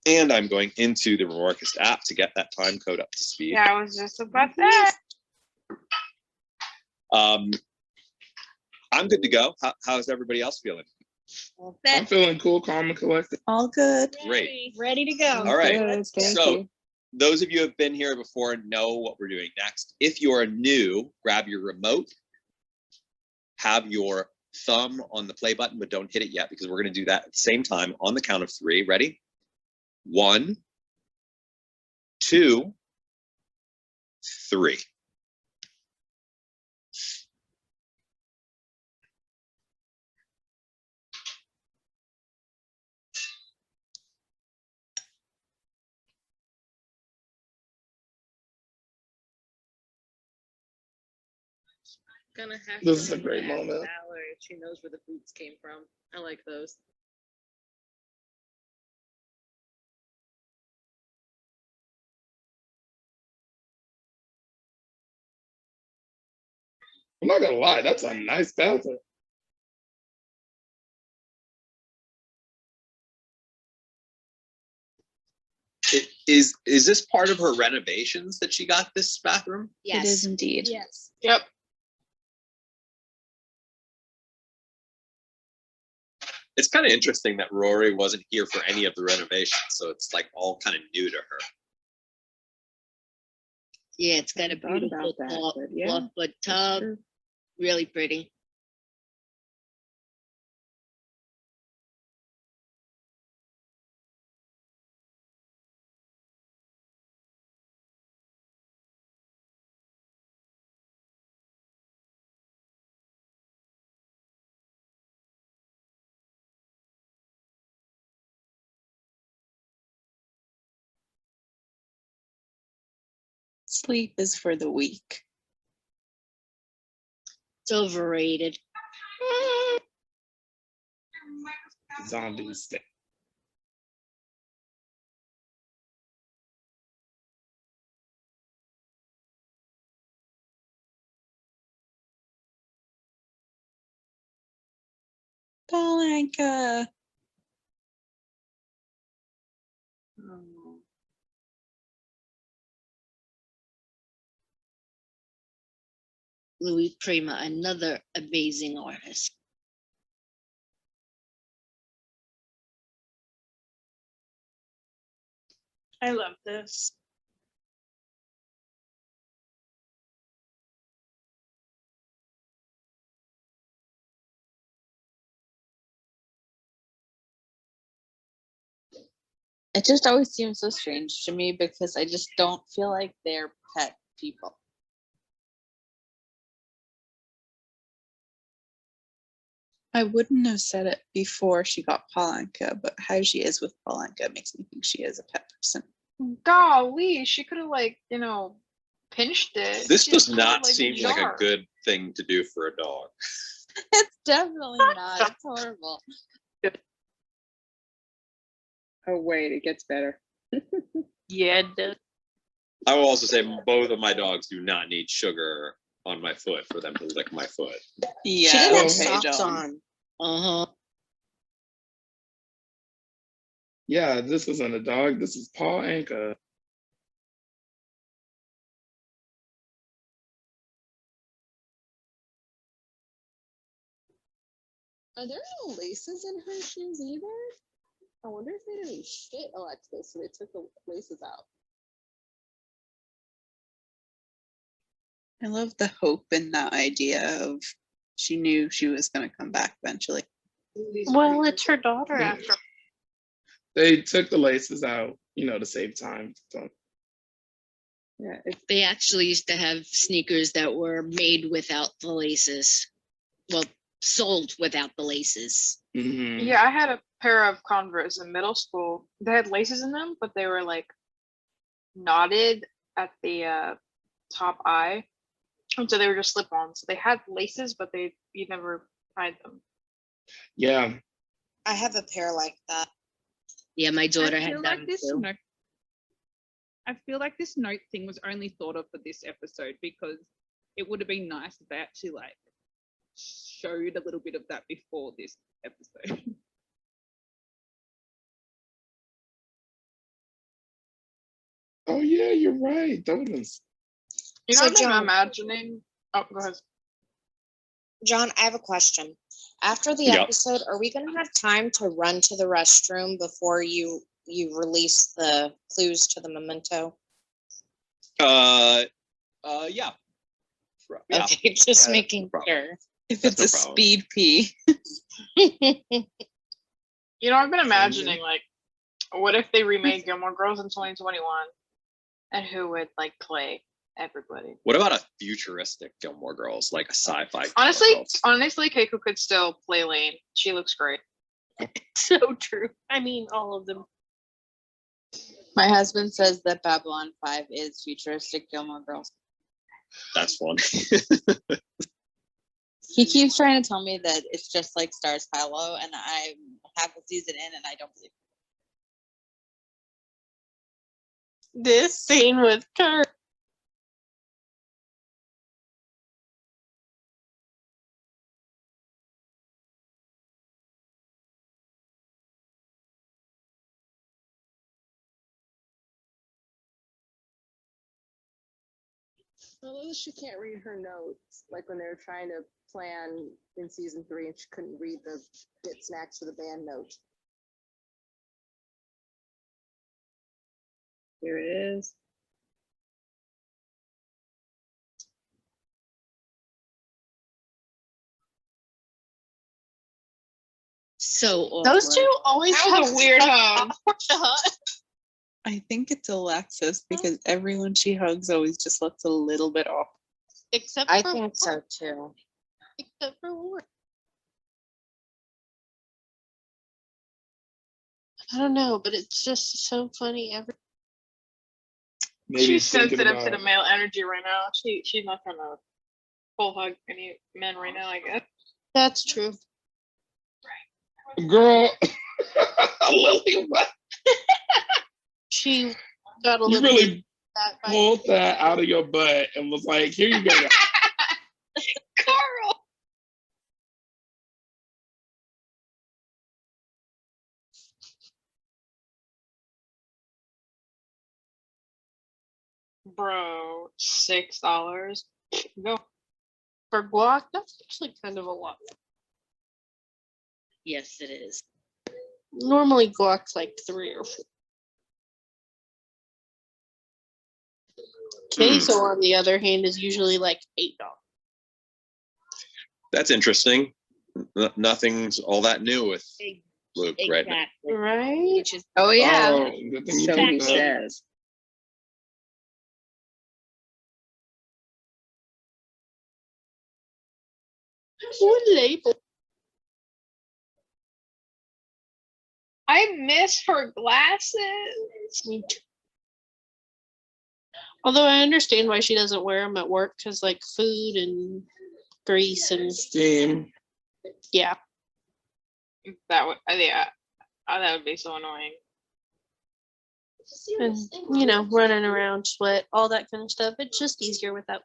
And I'm going into the Remarkist app to get that time code up to speed. Yeah, I was just about that. I'm good to go. How's everybody else feeling? I'm feeling cool, calm, and collected. All good. Great. Ready to go. All right. Good, thank So you. those of you who have been here before know what we're doing next. If you're new, grab your remote, have your thumb on the play button, but don't hit it yet because we're going to do that at the same time on the count of 3. Ready? 1, 2, 3. Gonna have This to is a great ask moment. Valor if she knows where the boots came from. I like those. I'm not gonna lie, that's a nice bathroom. Is this part of her renovations that she got this bathroom? Yes. It is indeed. Yes. Yep. It's kind of interesting that Rory wasn't here for any of the renovations, so it's like all kind of new to her. Yeah, it's got a I thought beautiful about that, but yeah, fluff, but tub. true. Really pretty. Sleep is for the weak. It's overrated. Zombies. Palanca. Louis Prima, another amazing artist. I love this. It just always seems so strange to me because I just don't feel like they're pet people. I wouldn't have said it before she got Palanca, but how she is with Palanca makes me think she is a pet person. Golly, she could have pinched it. This She does just put it, not seem like a jar. good thing to do for a dog. It's definitely not. It's horrible. Oh wait, it gets better. Yeah, it does. I will also say both of my dogs do not need sugar on my foot for them to lick my foot. Yeah, She didn't have they socks don't. on. Uh-huh. Yeah, this isn't a dog. This is Paul Anka. Are there no laces in her shoes either? I wonder if they didn't shit Alexis, so they took the laces out. I love the hope in that idea of she knew she was going to come back eventually. Well, it's her daughter after. They took the laces out, to save time. So Yeah, They actually used to have sneakers that were made without the laces. Well, sold without the laces. mhm. Yeah, I had a pair of Converse in middle school. They had laces in them, but they were knotted at the top eye. And so they were just slip-ons. So they had laces, but you never tied them. Yeah. I have a pair like that. Yeah, my daughter I had feel them like this too. note. I feel like this note thing was only thought of for this episode because it would have been nice if they actually showed a little bit of that before this episode. Oh yeah, you're right. Those. You know So, what I'm John- imagining? Oh, go ahead. John, I have a question. After the Yeah. episode, are we gonna have time to run to the restroom before you release the clues to the memento? Yeah. Yeah. Okay, just Yeah, making no problem. sure. If That's it's no a problem. speed pee. You know, I've been Same imagining here. like, what if they remade Gilmore Girls in 2021, and who would like play everybody? What about a futuristic Gilmore Girls, like a sci-fi? Gilmore Honestly, Girls? Keiko could still play Lane. She looks great. So true. I mean, all of them. My husband says that Babylon 5 is futuristic Gilmore Girls. That's fun. He keeps trying to tell me that it's just like Stars Hollow, and I have a season in, and I don't believe it. This scene with Kurt. Although she can't read her notes, like when they were trying to plan in season 3 and she couldn't read the bits next to the band notes. Here it is. So awkward. Those two always That was have a weird such hug. awkward hug. I think it's Alexis because everyone she hugs always just looks a little bit off. Except I for think so too. Except for Lauren. I don't know, but it's just so funny. Maybe She's thinking sensitive to the about- male energy right now. She's not gonna full hug any men right now, I guess. That's true. Girl, Lily, what? She got a You little really that by pulled that out of your butt and was like, "Here you go." Carl. Bro, $6. Go. For guac, that's actually kind of a lot. Yes, it is. Normally guac's like 3 or 4. Queso, on the other hand, is usually like $8. That's interesting. Nothing's all that new with Luke right now. Exactly. Right? Which is Oh yeah. Oh, good thing you So picked he it up. says. What label? I miss her glasses. Me too. Although I understand why she doesn't wear them at work, because like food and grease and Steam. yeah. That would, yeah, that would be so annoying. And you know, running around, sweat, all that kind of stuff. It's just easier without.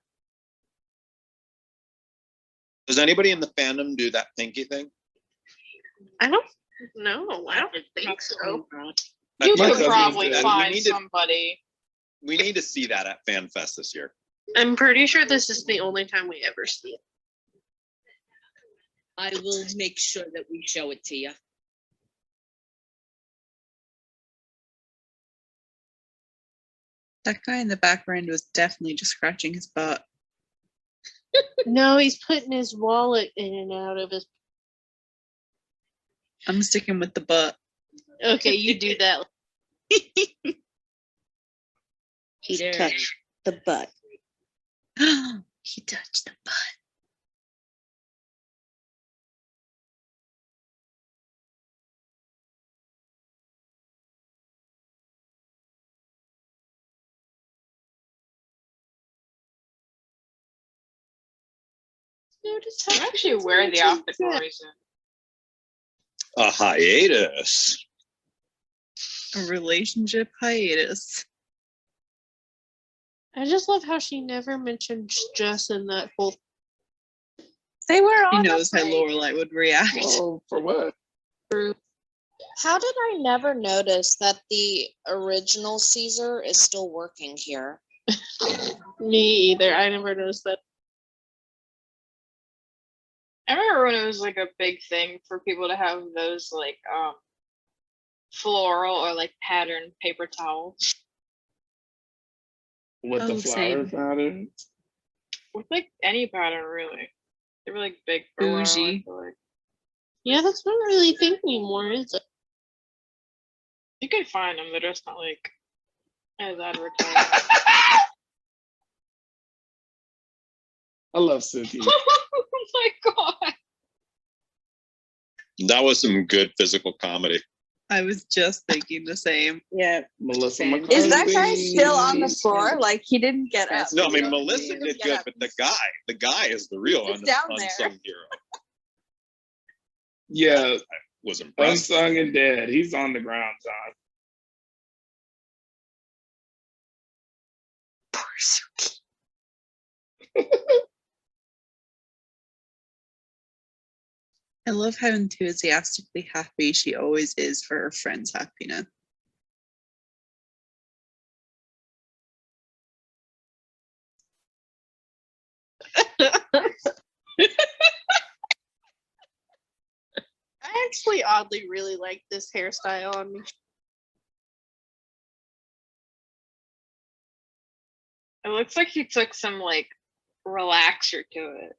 Does anybody in the fandom do that pinky thing? I don't know. I don't think so. I You feel could like probably we find need to- somebody. We need to see that at FanFest this year. I'm pretty sure this is the only time we ever see it. I will make sure that we show it to you. That guy in the background was definitely just scratching his butt. No, he's putting his wallet in and out of his. I'm sticking with the butt. Okay, you do that. He touched the butt. He touched the butt. Notice I how actually wear the outfit for a reason. A hiatus. A relationship hiatus. I just love how she never mentioned Jess in that whole. They were on He the knows how plane. Lorelai would react. Oh, for what? How did I never notice that the original Caesar is still working here? Me either. I never noticed that. I remember when it was like a big thing for people to have those like floral or like patterned paper towels With the Oh, flower same. pattern. with like any pattern really. They were like big for a while. I Bougie. feel like Yeah, that's not really a thing anymore, is it? you can find them. They're just not like as advertised. I love Suki. Oh my god! That was some good physical comedy. I was just thinking the same. Yeah. Melissa Same. McCarthy. Is that guy still on the floor? Like he didn't get up. No, I You mean know what Melissa mean? did Get good, up. but the guy is the real He's down there. unsung hero. Yeah, Was impressed. unsung and dead. He's on the ground, John. Poor Suki. I love how enthusiastically happy she always is for her friend's happiness. I actually oddly really like this hairstyle on me. It looks like he took some like relaxer to it.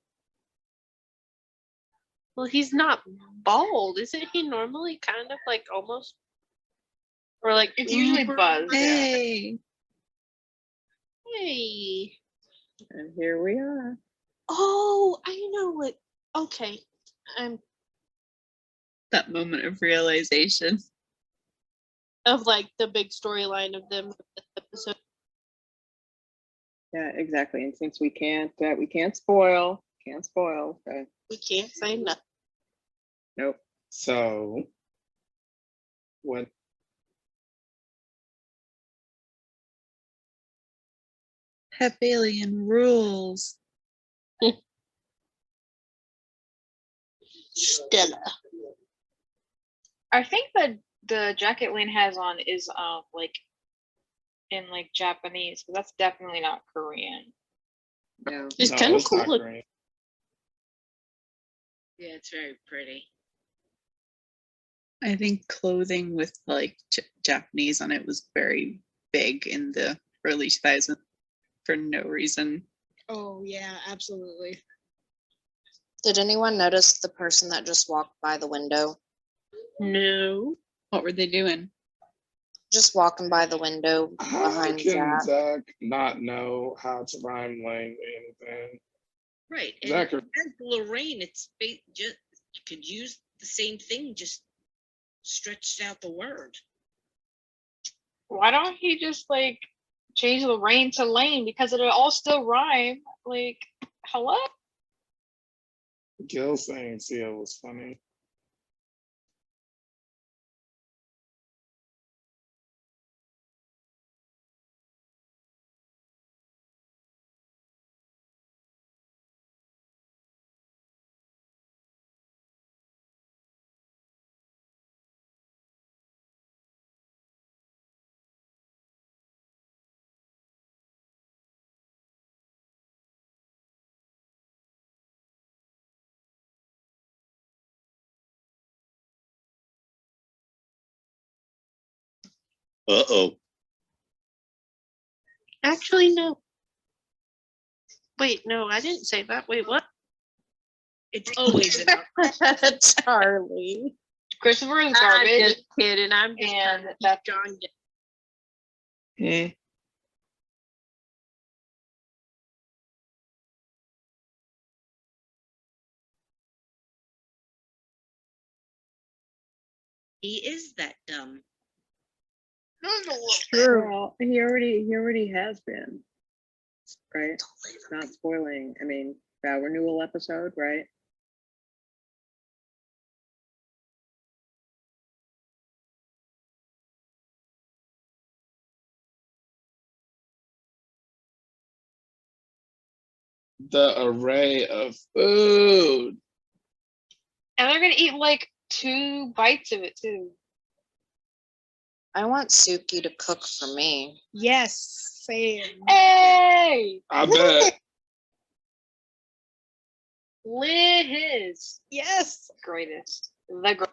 Well, he's not bald, isn't he? Normally, kind of like almost, or like It's usually buzzed. Yeah. Hey. Hey. And here we are. Oh, I know what. Okay, I'm That moment of realization. of like the big storyline of them this episode. Yeah, exactly. And since we can't spoil, okay. We can't say nothing. Nope. So, what? Pep Alien rules. Stella. I think that the jacket Lane has on is like in like Japanese, but that's definitely not Korean. Yeah. It's No, kind of it's not cool. great. Yeah, it's very pretty. I think clothing with like Japanese on it was very big in the early 2000s for no reason. Oh yeah, absolutely. Did anyone notice the person that just walked by the window? No. What were they doing? Just walking by the window How behind can Zach. Zach not know how to rhyme Lang anything? Right. And Zach, as Lorraine, it's just you could use the same thing, just stretched out the word. Why don't he just like change the rain to lane because it'll all still rhyme? Like, hello? Gil saying Sia was funny. Uh-oh. Actually, no. Wait, no, I didn't say that. Wait, what? It's always about Charlie. Christopher is I'm garbage, just kidding. I'm just and trying to keep that's John. he is that dumb. True. Well, he already has been. Right? Not spoiling. I mean, that renewal episode, right? The array of food. and they're gonna eat like 2 bites of it too. I want Suki to cook for me. Yes, same. Hey, I bet. Liz, Yes. greatest. The gr-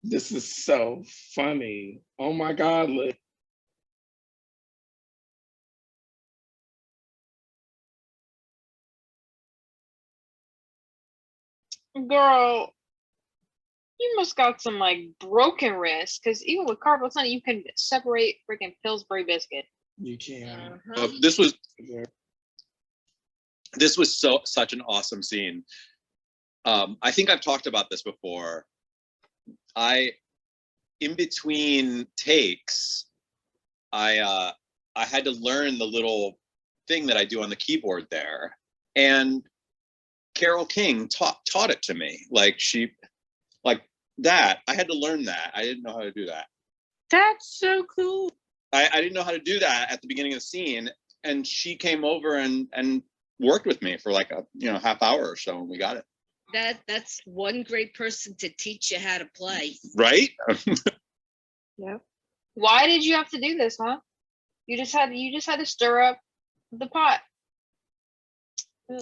This is so funny. Oh my God, Liz. Girl, you must got some like broken wrist, because even with carpal tunnel, you can separate freaking Pillsbury biscuit. You can. This was such an awesome scene. I think I've talked about this before. In between takes, I had to learn the little thing that I do on the keyboard there, and Carol King taught it to me. Like that. I had to learn that. I didn't know how to do that. That's so cool. I didn't know how to do that at the beginning of the scene, and she came over and worked with me for like a half hour or so, and we got it. That's one great person to teach you how to play. Right? Yep. Why did you have to do this, huh? You just had to stir up the pot.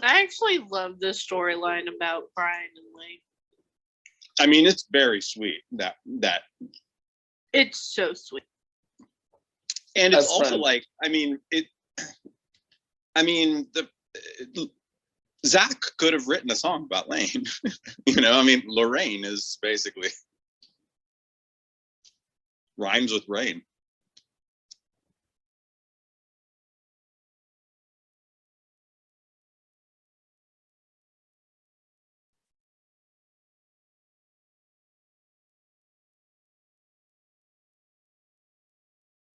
I actually love this storyline about Brian and Lane. I mean, it's very sweet that It's so sweet. and it's That's also right. like, Zach could have written a song about Lane. Lorraine is basically rhymes with rain.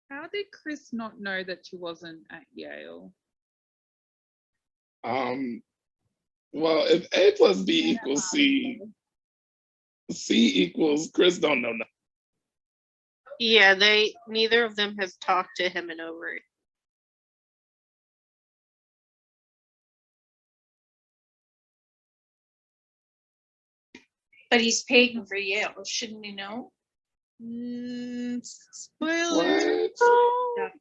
How did Chris not know that she wasn't at Yale? Well, if A plus B equals C, C equals Chris don't know nothing. Yeah, neither of them have talked to him in over. But he's paying for Yale, shouldn't he know? Spoiler. What?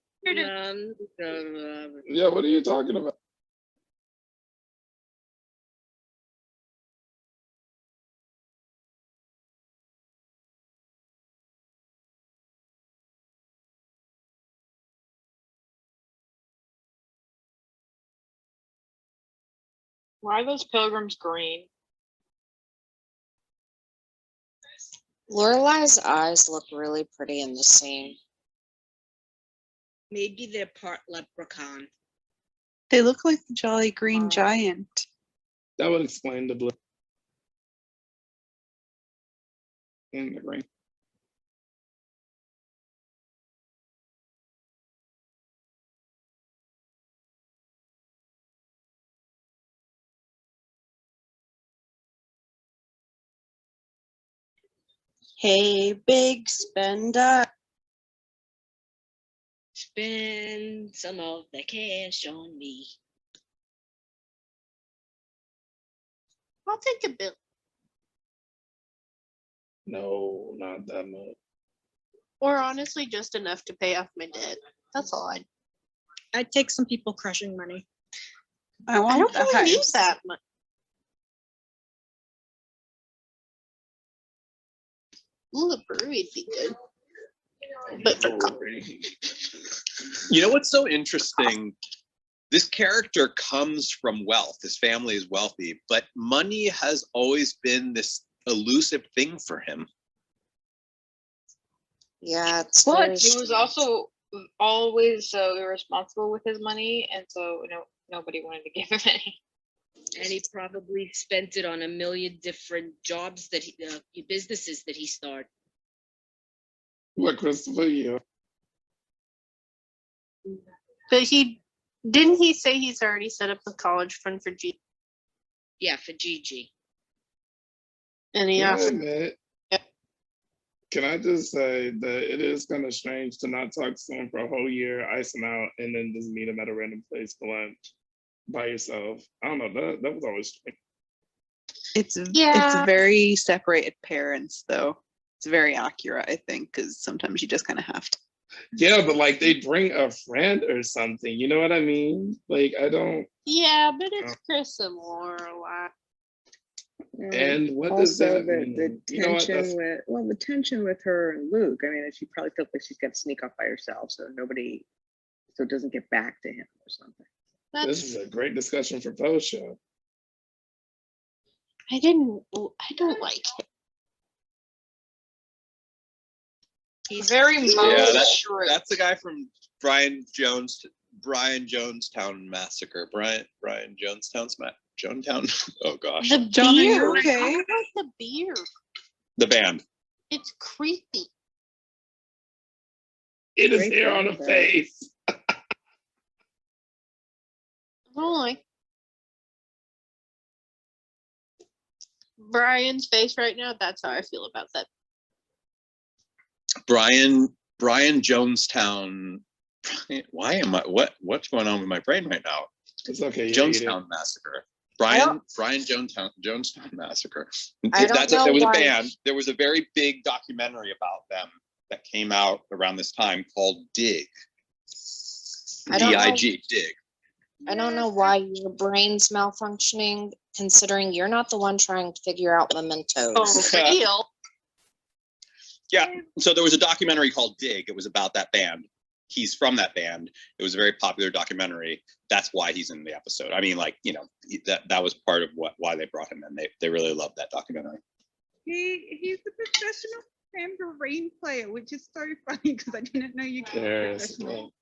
Yeah, what are you talking about? Why are those pilgrims green? Lorelai's eyes look really pretty in the scene. Maybe they're part leprechaun. They look like the Jolly Green Giant. That would explain the blue. And the green. Hey, big spender. Spend some of the cash on me. I'll take a bill. No, not that much. Or honestly, just enough to pay off my debt. That's all I'd take some people crushing money. I want I don't the really need house. that much. Ooh, a brewery'd be good. You know what's so interesting? This character comes from wealth. His family is wealthy, but money has always been this elusive thing for him. Yeah, it's But very he was also always so irresponsible with his money, and so nobody wanted to give him any. And he probably spent it on a million different jobs that businesses that he started. What, Christopher? Yeah. But didn't he say he's already set up a college fund for G? Yeah, for Gigi. And he Can I offered admit, can I just say that it is kind of strange to not talk to someone for a whole year, ice them out, and then just meet them at a random place for lunch by yourself? I don't know. That was always strange. It's Yeah. very separated parents though. It's very accurate, I think, because sometimes you just kind of have to. Yeah, but like they bring a friend or something. You know what I mean? Like I don't. Yeah, but it's Chris and Laura. And what does Also, that the mean? You know what? tension with the tension with her and Luke. I mean, she probably feels like she's got to sneak off by herself, so it doesn't get back to him or something. This is a great discussion for post show. I don't like it. He's very Yeah, short. that's the guy from Brian Jonestown Massacre. Brian Jonestown. Oh gosh. The John, are you beard. okay? I don't like the beard. The band. It's creepy. It is Great hair on the band, face. I don't like Brian's face right now. That's how I feel about that. Brian Jonestown. What's going on with my brain right now? It's okay. Jonestown Massacre. Brian Jonestown Massacre. I don't know There was why- a band. There was a very big documentary about them that came out around this time called Dig. I don't know. DIG. Dig. I don't know why your brain's malfunctioning, considering you're not the one trying to figure out mementos. Oh, real. Yeah. So there was a documentary called Dig. It was about that band. He's from that band. It was a very popular documentary. That's why he's in the episode. I mean, like, that was part of why they brought him in. They really loved that documentary. He's a professional tambourine player, which is so funny because I didn't know you could be Yes. professional.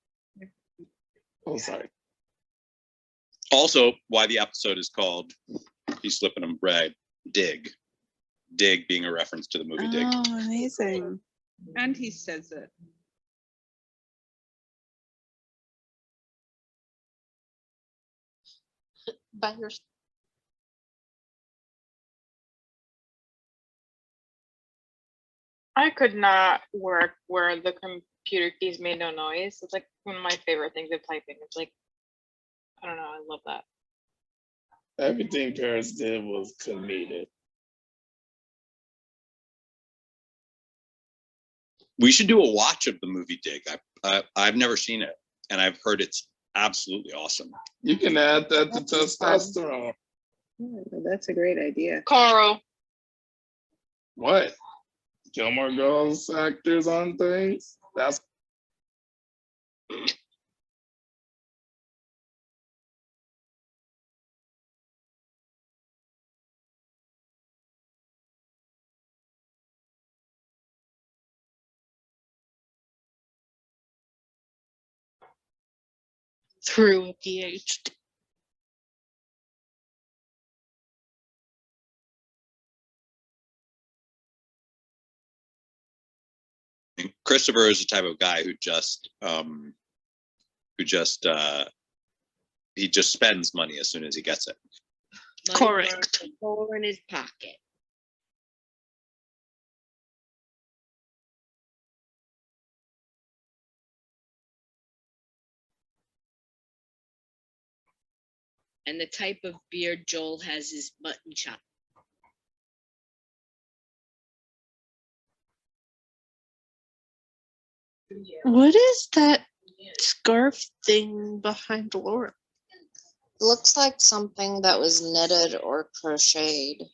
Oh, sorry. Also, why the episode is called He's Slipping Him Bread, Dig. Dig being a reference to the movie Dig. Oh, amazing. And he says it. By your I could not work where the computer keys made no noise. It's like one of my favorite things of typing. It's like, I don't know, I love that. Everything Paris did was comedic. We should do a watch of the movie Dig. I've never seen it, and I've heard it's absolutely awesome. You can add that to That's fun. testosterone. That's a great idea. Carl, What? Gilmore Girls actors on things? That's through a PhD. Christopher is the type of guy who just he just spends money as soon as he gets it. Money Correct. marked a hole in his pocket. And the type of beard Joel has is mutton chop. What is that scarf thing behind Laura? Looks like something that was knitted or crocheted.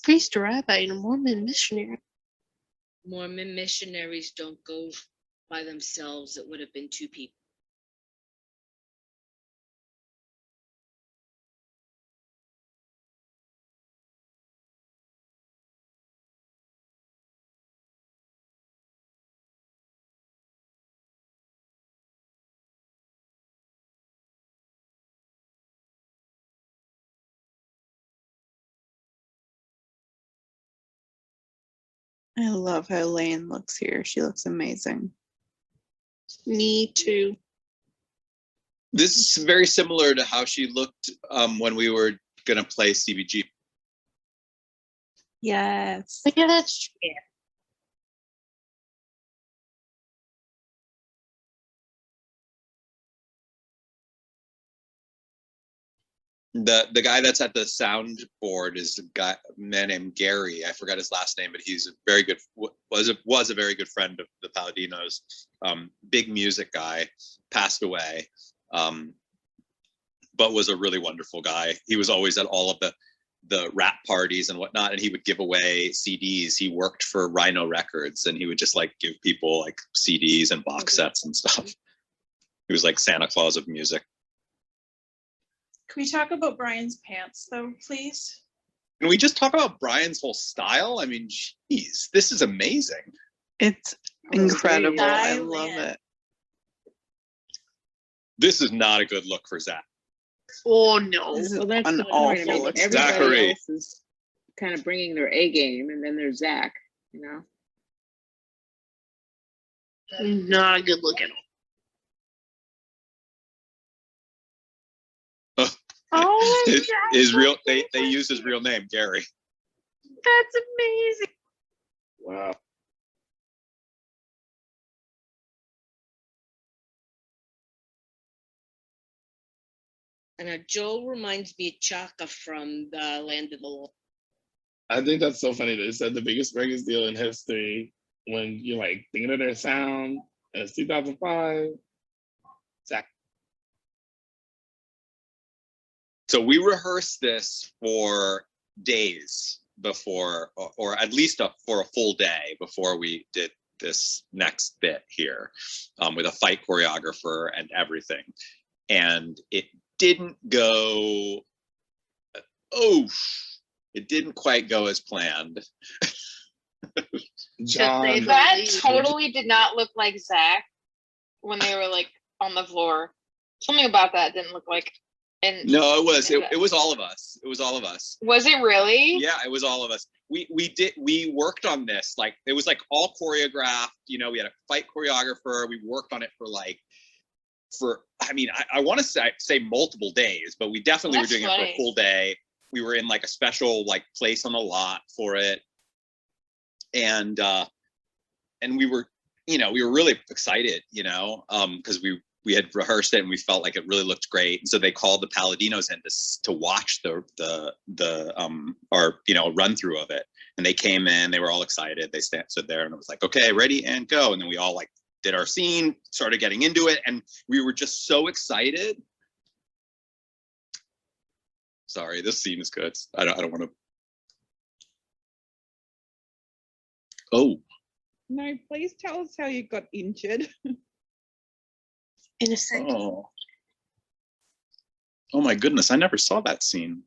Priest, a rabbi, and a Mormon missionary. Mormon missionaries don't go by themselves. It would have been two people. I love how Lane looks here. She looks amazing. Me too. This is very similar to how she looked when we were gonna play CBG. Yes. But yeah, that's true. The guy that's at the soundboard is a man named Gary. I forgot his last name, but he's a very good was a very good friend of the Paladinos. Big music guy, passed away, but was a really wonderful guy. He was always at all of the rap parties and whatnot, and he would give away CDs. He worked for Rhino Records, and he would just like give people like CDs and box sets and stuff. He was like Santa Claus of music. Can we talk about Brian's pants though, please? Can we just talk about Brian's whole style? I mean, geez, this is amazing. It's Oh, incredible. I Dial love in. it. This is not a good look for Zach. Oh no. This is Well, that's an the point. I mean, awful everybody Zachary. else is kind of bringing their A game, and then there's Zach. You know. Not a good look at all. Oh, His real they used his real name, Gary. that's amazing. Wow. And Joel reminds me of Chaka from the Land of the Lost. I think that's so funny. They said the biggest records deal in history when you're like thinking of their sound. It's 2005. Zach. So we rehearsed this for days before, or at least for a full day before we did this next bit here, with a fight choreographer and everything. And it didn't go, it didn't quite go as planned. John. That totally did not look like Zach when they were like on the floor. Something about that didn't look like. And No, it was all of us. It was all of us. was it really? Yeah, it was all of us. We worked on this, like it was like all choreographed, you know, we had a fight choreographer. We worked on it I mean, I want to say multiple days, but we definitely were doing it for a full day. We were in like a special like place on the lot for it. And we were, you know, we were really excited, you know, because we had rehearsed it and we felt like it really looked great. And so they called the Paladinos in to watch our, you know, run through of it. And they came in, they were all excited. They stood there and it was like, okay, ready and go. And then we all like did our scene, started getting into it. And we were just so excited. Sorry, this scene is good. I don't want to. Oh. No, please tell us how you got injured. In a second. Oh my goodness, I never saw that scene.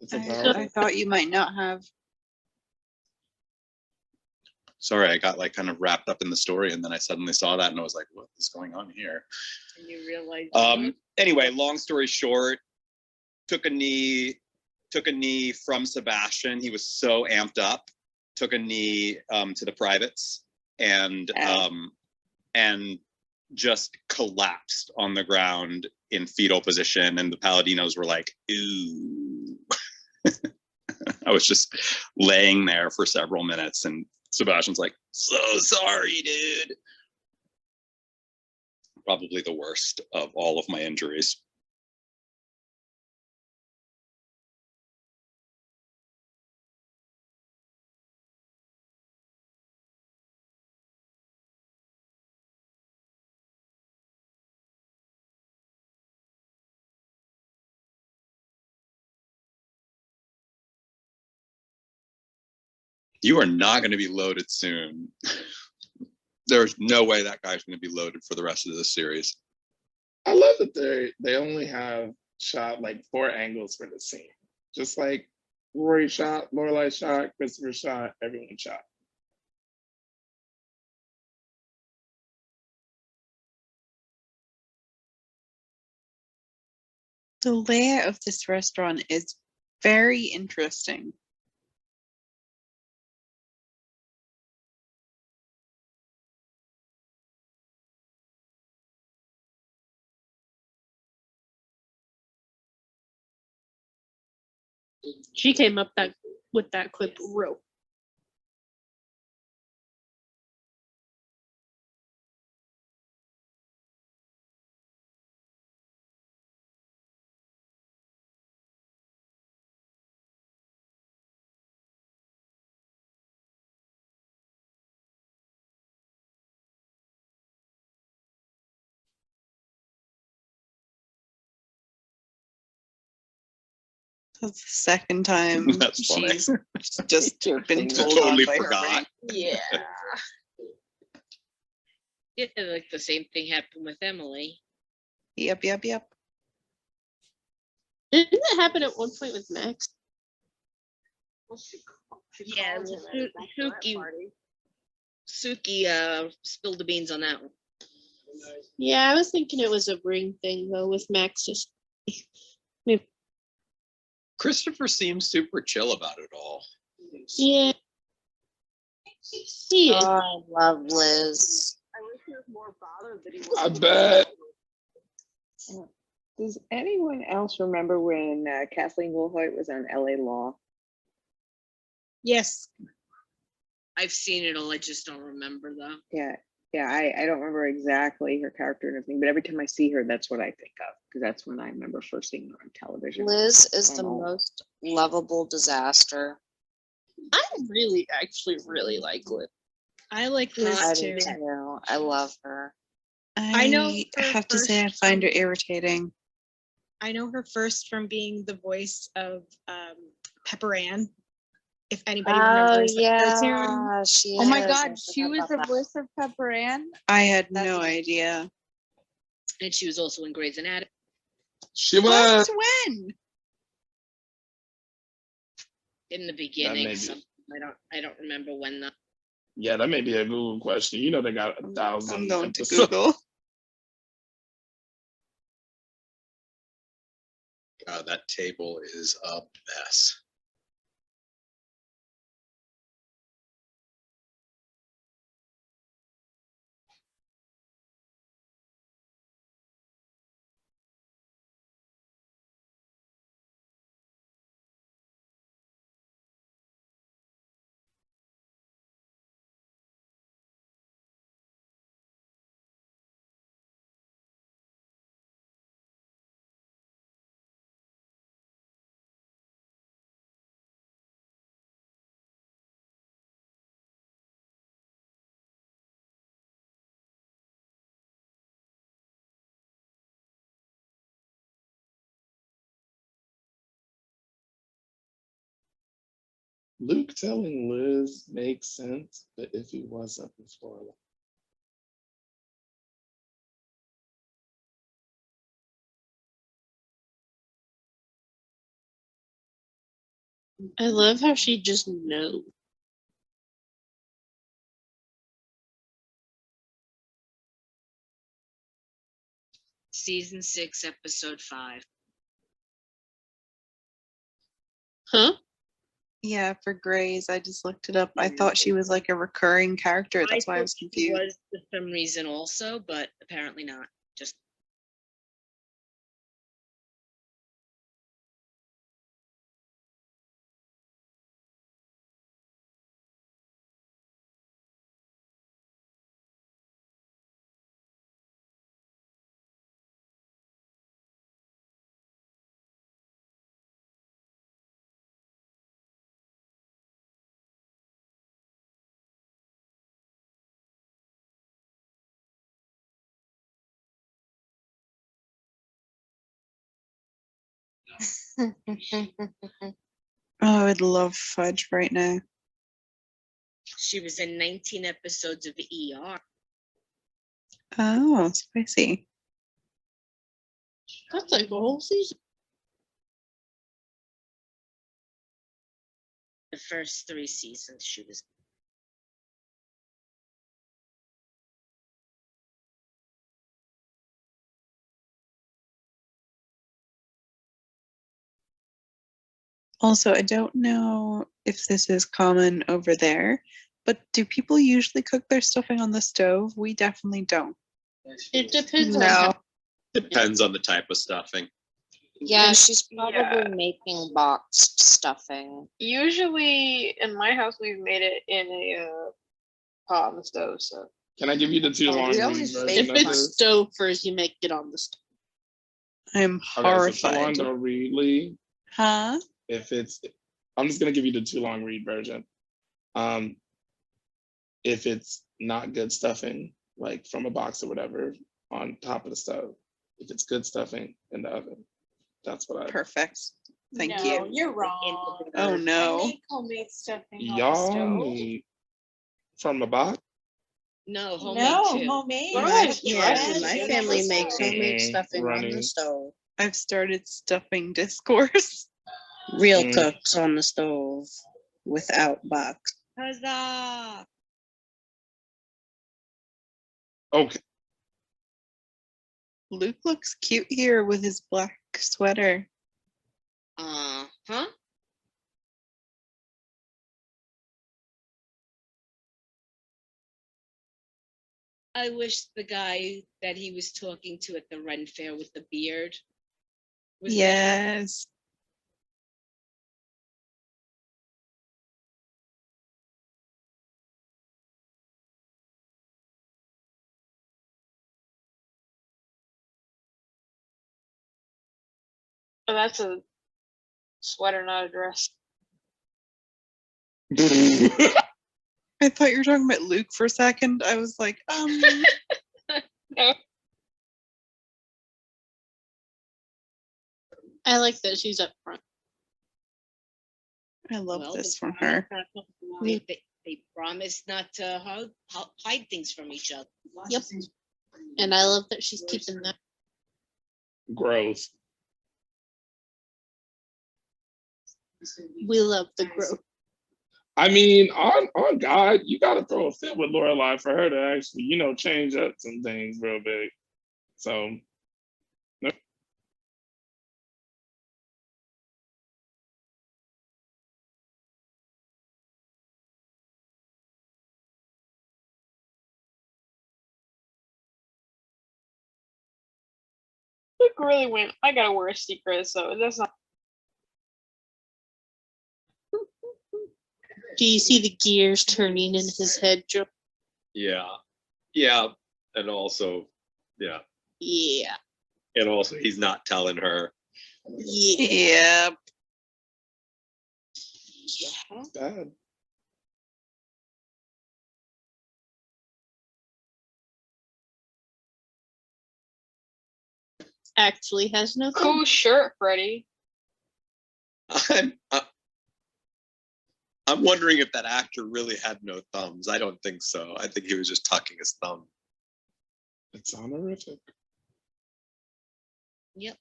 It's a I thought you might not have. Sorry, I got like kind of wrapped up in the story and then I suddenly saw that and I was like, what is going on here? And you realize. Anyway, long story short, took a knee from Sebastian. He was so amped up, took a knee to the privates and just collapsed on the ground in fetal position. And the Paladinos were like, ooh. I was just laying there for several minutes and Sebastian's like, so sorry, dude. Probably the worst of all of my injuries. You are not going to be loaded soon. There's no way that guy's going to be loaded for the rest of this series. I love that they only have shot like 4 angles for the scene. Just like Rory shot, Lorelai shot, Christopher shot, everyone shot. The layout of this restaurant is very interesting. She came up with that clip real. That's the second time That's funny. she's just been told Totally on by her forgot. brain. Yeah. Yeah, like the same thing happened with Emily. Yep. Didn't that happen at one point with Max? Yeah, Suki spilled the beans on that one. Yeah, I was thinking it was a ring thing though with Max just. Christopher seems super chill about it all. Yeah. He is. Oh, I love Liz. I wish he was more bothered that he I wasn't. bet. Does anyone else remember when Kathleen Woolhoit was on LA Law? Yes. I've seen it all, I just don't remember though. Yeah, I don't remember exactly her character and everything, but every time I see her, that's what I think of, because that's when I remember first seeing her on television. Liz is I the don't know. most lovable disaster. I actually really like Liz. I like Liz I too. do too. I love her. I know her have to say I first find her from- irritating. I know her first from being the voice of Pepper Ann. If anybody remembers that cartoon. She Oh my is. God, I she forgot was about the that. voice of Pepper Ann. I had That's no amazing. idea. And she was also in Grey's Anatomy. She was. Since when? In the may beginning. be- Some, I don't remember when the Yeah, that may be a Google question. You know they got 1,000. I'm going to episodes. Google. God, that table is a mess. Luke telling Liz makes sense, but if he wasn't before. I love how she just knows. season 6, episode 5. Huh? Yeah, for Grays, I just looked it up. I thought she was like a recurring character. That's why I thought was she confused. was for some reason also, but apparently not. Just Oh, I would love fudge right now. She was in 19 episodes of ER. Oh, spicy. That's like a whole season. The first 3 seasons she was. Also, I don't know if this is common over there, but do people usually cook their stuffing on the stove? We definitely don't. It depends on No. how. Depends on the type of stuffing. Yeah, she's probably Yeah. making boxed stuffing. Usually in my house, we've made it in a pot on the stove. So Can I give you the too Oh, long we read always version bake If of it's this? stove first, you make it on the stove. I'm Okay, so too long horrified. don't read, Lee. Huh? If it's, I'm just gonna give you the too long read version. If it's not good stuffing, like from a box or whatever, on top of the stove. If it's good stuffing in the oven, that's what I. Perfect. Thank No, you. you're wrong. Oh I no. make homemade stuffing on the Y'all stove. need from a box. No, homemade No, too. homemade. Yes, Yeah, yes, my yes. family makes homemade Mm-mm, stuffing on running. the stove. I've started stuffing discourse. Real Mm. cooks on the stove without box. Huzzah! Okay. Luke looks cute here with his black sweater. Huh? I wish the guy that he was talking to at the Ren Fair with the beard was there. Yes. Oh, that's a sweater, not a dress. I thought you were talking about Luke for a second. I was like, No. I like that she's up front. I love Well, this the from promise her. not to- They promise not to hide things from each other. Yep. And I love that she's keeping that. Gross. We love the growth. I mean, on God, you gotta throw a fit with Lorelai for her to actually, change up some things real big. So Luke really went. I gotta wear a secret, so that's not. Do you see the gears turning in his head, Joe? Yeah. And also, yeah. Yeah. And also he's not telling her. Yeah. Yep. it's bad. Actually has no thumb. Cool shirt, Freddie. I'm wondering if that actor really had no thumbs. I don't think so. I think he was just tucking his thumb. It's honorific. Yep.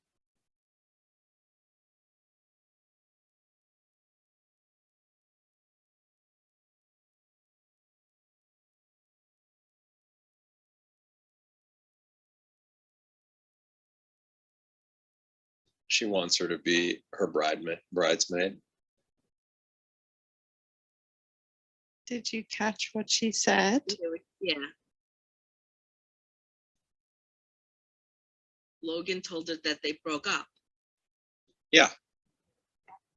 She wants her to be her bridesmaid. Did you catch what she said? Yeah. Logan told her that they broke up. Yeah.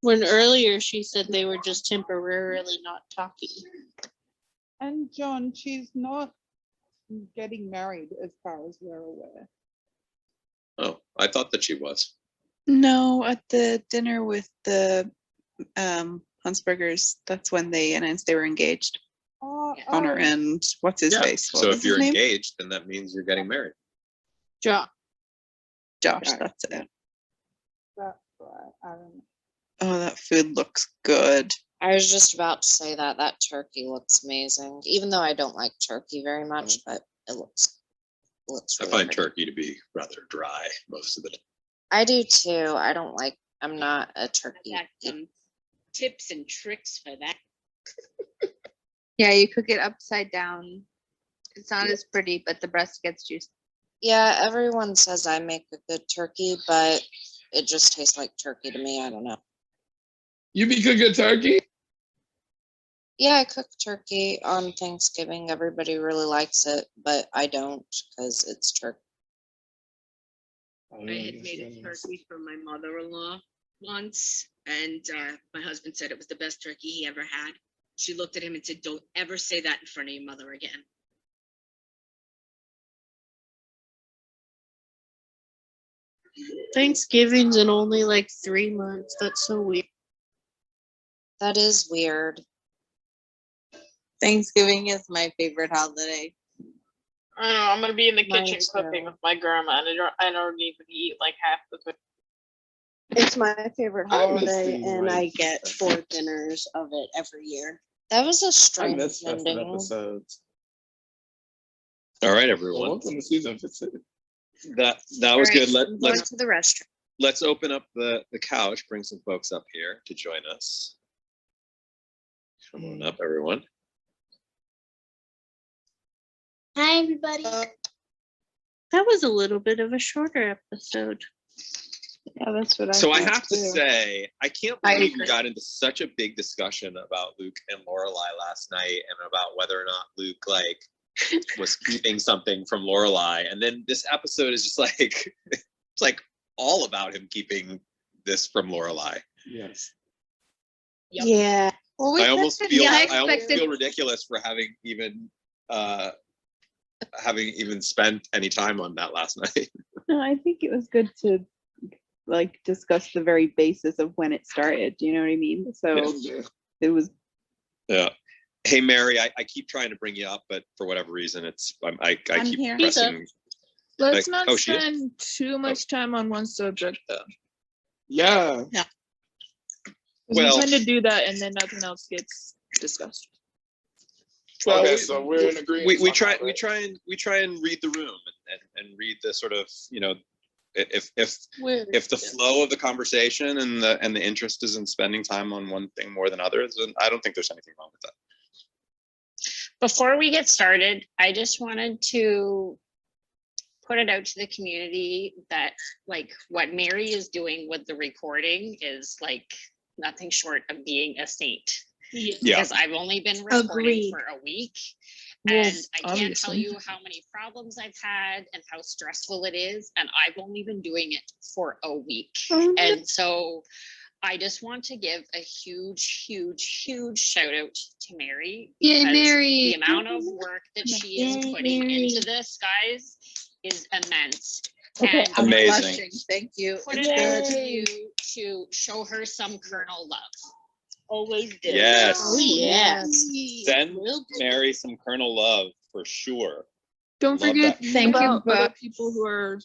When earlier she said they were just temporarily not talking. And John, she's not getting married as far as we're aware. Oh, I thought that she was. No, at the dinner with the Huntsbergers, that's when they announced they were engaged. Connor and what's his face? What So was if his you're name? engaged, then that means you're getting married. Josh. Josh, that's it. That's right. I don't know. Oh, that food looks good. I was just about to say that that turkey looks amazing, even though I don't like turkey very much, but it looks I really find pretty. turkey to be rather dry most of the time. I do too. I'm not a I turkey. got some tips and tricks for that. Yeah, you cook it upside down. It's not as pretty, but the breast gets juicy. Yeah, everyone says I make a good turkey, but it just tastes like turkey to me. I don't know. You be cooking turkey? Yeah, I cook turkey on Thanksgiving. Everybody really likes it, but I don't because it's turkey. Oh, I had made a turkey for my mother-in-law once, and my husband said it was the best turkey he ever had. She looked at him and said, "Don't ever say that in front of your mother again." Thanksgiving's in only like 3 months. That's so weird. That is weird. Thanksgiving is my favorite holiday. I don't know. I'm gonna be in the Mine kitchen cooking too. with my grandma, and I don't even eat like half the food. It's my favorite I miss holiday, things and like I get 4 dinners of it every year. That was a I strange miss festive ending. episodes. All right, Well, everyone. welcome to season 15. That was All right, good. I'm going Let's to the restroom. let's open up the couch, bring some folks up here to join us. Come on up, everyone. Hi, everybody. That was a little bit of a shorter episode. Yeah, that's what So I have to say, I can't I believe we agree. got into such a big discussion about Luke and Lorelai last night, and about whether or not Luke was keeping something from Lorelai, and then this episode is just like it's like all about him keeping this from Lorelai. Yes. Yep. Yeah. Well, we I almost expected- feel yeah, I almost feel ridiculous for having even spent any time on that last night. No, I think it was good to like discuss the very basis of when it started. Do you know what I mean? So Yeah. it was Yeah. Hey Mary, I keep trying to bring you up, but for whatever reason, I I'm keep here. pressing. Let's Like, not oh, she is? spend too much time on one subject though. Yeah. 'Cause Well- we tend to do that and then nothing else gets discussed. Well, Okay, so we're in agreement. we on try that, right? we try and read the room and read the sort of, if the flow of the conversation and the interest is in spending time on one thing more than others, then I don't think there's anything wrong with that. Before we get started, I just wanted to put it out to the community that like what Mary is doing with the recording is like nothing short of being a saint. Yeah. Because I've only been recording Agreed. for a week. Well, And I can't tell obviously. you how many problems I've had and how stressful it is. And I've only been doing it for a week. And so I just want to give a huge, huge, huge shout out to Mary. Yay, because Mary. The amount of work that she is Yay, putting Mary. into this, guys, is immense. Okay, And I'm Amazing. blushing. Thank you. put It's it out good. to you to show her some Colonel love. Always do. Yes. Oh, yes. Send Mary some Colonel love for sure. Don't Love forget that. Thank you, about other Buck. people who are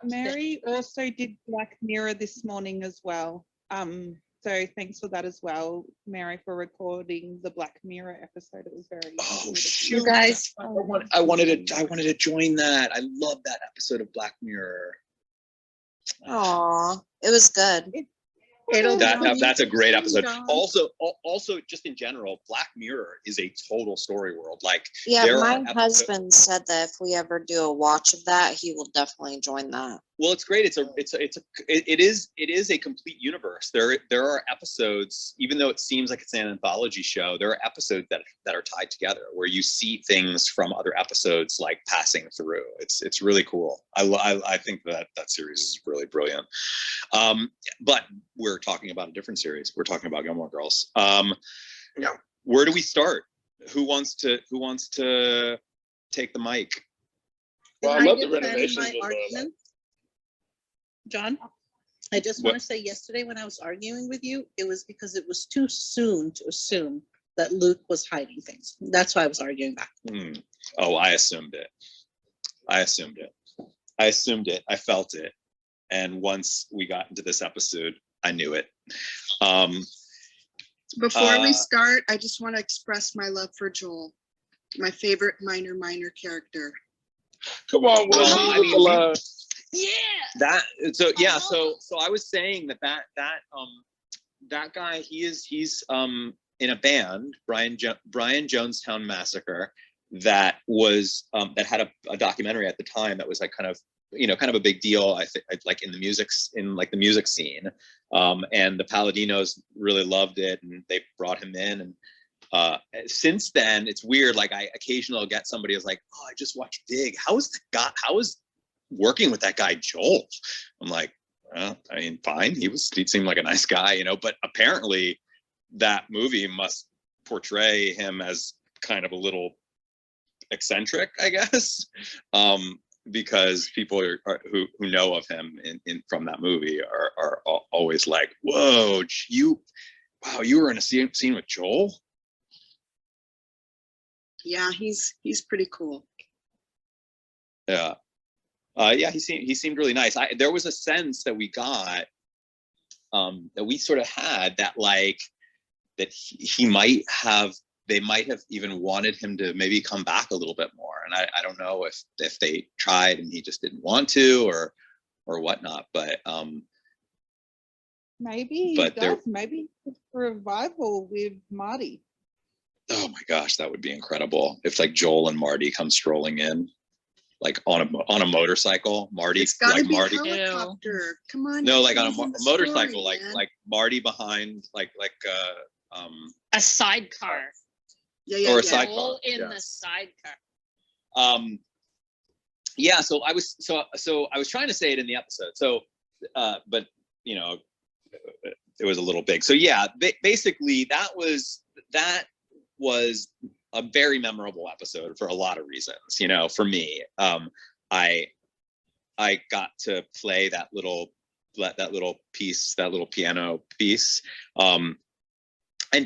Mary also did Black Mirror this morning as well. So thanks for that as well, Mary, for recording the Black Mirror episode. It was very Oh beautiful. shoot, guys. I wanted to join that. I love that episode of Black Mirror. Aw, it was good. That's a great episode. Also, just in general, Black Mirror is a total story world. Like, Yeah, there my are episodes- husband said that if we ever do a watch of that, he will definitely join that. Well, it's great. It is a complete universe. There are episodes, even though it seems like it's an anthology show, there are episodes that are tied together where you see things from other episodes like passing through. It's really cool. I think that series is really brilliant. But we're talking about a different series. We're talking about Gilmore Girls. Yeah. Where do we start? Who wants to take the mic? Well, I Can love the defend renovations. my of the- argument? John, I just What? want to say yesterday when I was arguing with you, it was because it was too soon to assume that Luke was hiding things. That's why I was arguing back. Oh, I assumed it. I felt it. And once we got into this episode, I knew it. Before we start, I just want to express my love for Joel, my favorite minor character. Come on, Well, Wendy, I with the mean, love. So I was saying that guy, he's in a band, Brian Jonestown Massacre, that was that had a documentary at the time that was like kind of a big deal, I think, like in the music scene, and the Paladinos really loved it, and they brought him in. And since then, it's weird, like I occasionally get somebody who's like, oh, I just watched Dig, how is working with that guy Joel? I'm like, well, I mean, fine, he seemed like a nice guy, but apparently that movie must portray him as kind of a little eccentric, I guess, because people who know of him from that movie are always like, whoa, you were in a scene with Joel? Yeah, he's pretty cool. Yeah. He seemed really nice. There was a sense that we got, that we sort of had, that like that they might have even wanted him to maybe come back a little bit more. And I don't know if they tried and he just didn't want to or whatnot. But maybe maybe revival with Marty. Oh my gosh, that would be incredible if like Joel and Marty come strolling in, like on a motorcycle. Marty, It's gotta like be Marty. a helicopter. Come on. No, like on a tell the motorcycle, story, like man. Marty behind, like A sidecar. Or a sidecar. Joel in the Yes. sidecar. Yeah. So I was trying to say it in the episode. So, but it was a little big. So yeah, basically that was a very memorable episode for a lot of reasons. For me, I got to play that little piece, that little piano piece. And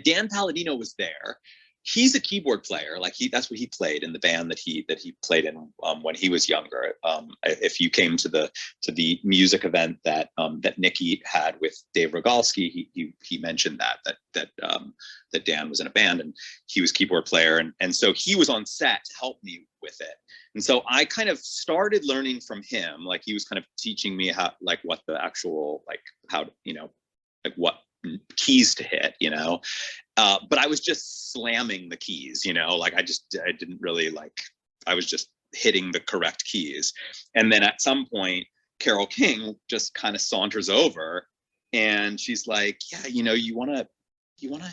Dan Palladino was there. He's a keyboard player. Like that's what he played in the band that he played in when he was younger. If you came to the music event that Nikki had with Dave Rogalski, he mentioned that Dan was in a band and he was keyboard player, and so he was on set to help me with it. And so I kind of started learning from him. Like he was kind of teaching me how, like what the actual, like how, like what keys to hit, but I was just slamming the keys, like I didn't really I was just hitting the correct keys. And then at some point, Carole King just kind of saunters over and she's like, yeah, you want to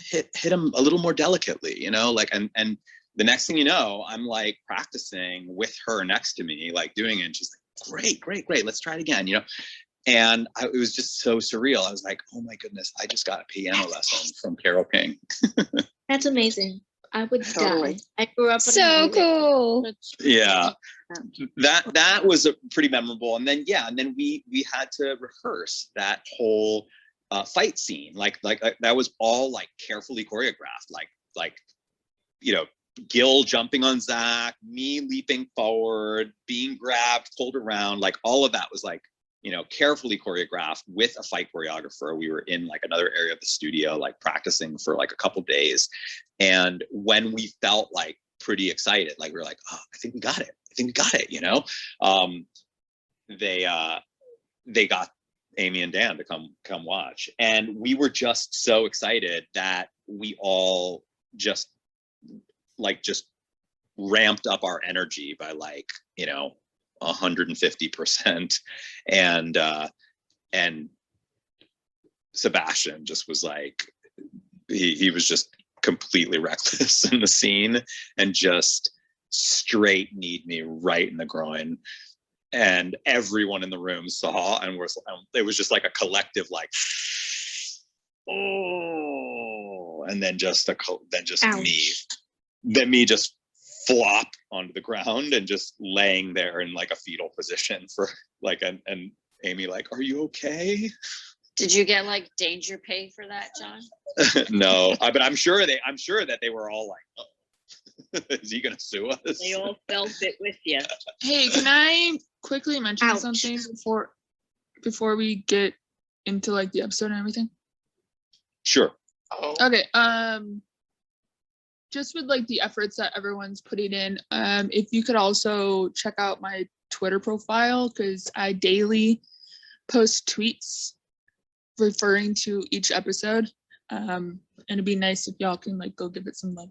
hit them a little more delicately, like, and the next thing you know, I'm like practicing with her next to me, like doing it. And she's like, great. Let's try it again, And it was just so surreal. I was like, oh my goodness, I just got a piano lesson from Carole King. That's amazing. I would Totally. die. I grew up So cool. Yeah, that was a pretty memorable. And then we had to rehearse that whole fight scene. Like that was all like carefully choreographed. Like Gil jumping on Zach, me leaping forward, being grabbed, pulled around. Like all of that was like, carefully choreographed with a fight choreographer. We were in like another area of the studio, like practicing for like a couple days. And when we felt like pretty excited, like we were like, oh, I think we got it. They got Amy and Dan to come watch. And we were just so excited that we all just ramped up our energy by 150%, and Sebastian just was like, he was just completely reckless in the scene and just straight kneed me right in the groin, and everyone in the room saw, and it was just like a collective like, oh, and then just me just flop onto the ground and just laying there in like a fetal position for like, and Amy like, are you okay? Did you get like danger pay for that, John? No, but I'm sure that they were all like, oh, is he gonna sue us? They all felt it with you. Hey, can I quickly mention Ouch. something before we get into like the episode and everything? Sure. Okay. Just with like the efforts that everyone's putting in, if you could also check out my Twitter profile, because I daily post tweets referring to each episode. And it'd be nice if y'all can like go give it some love.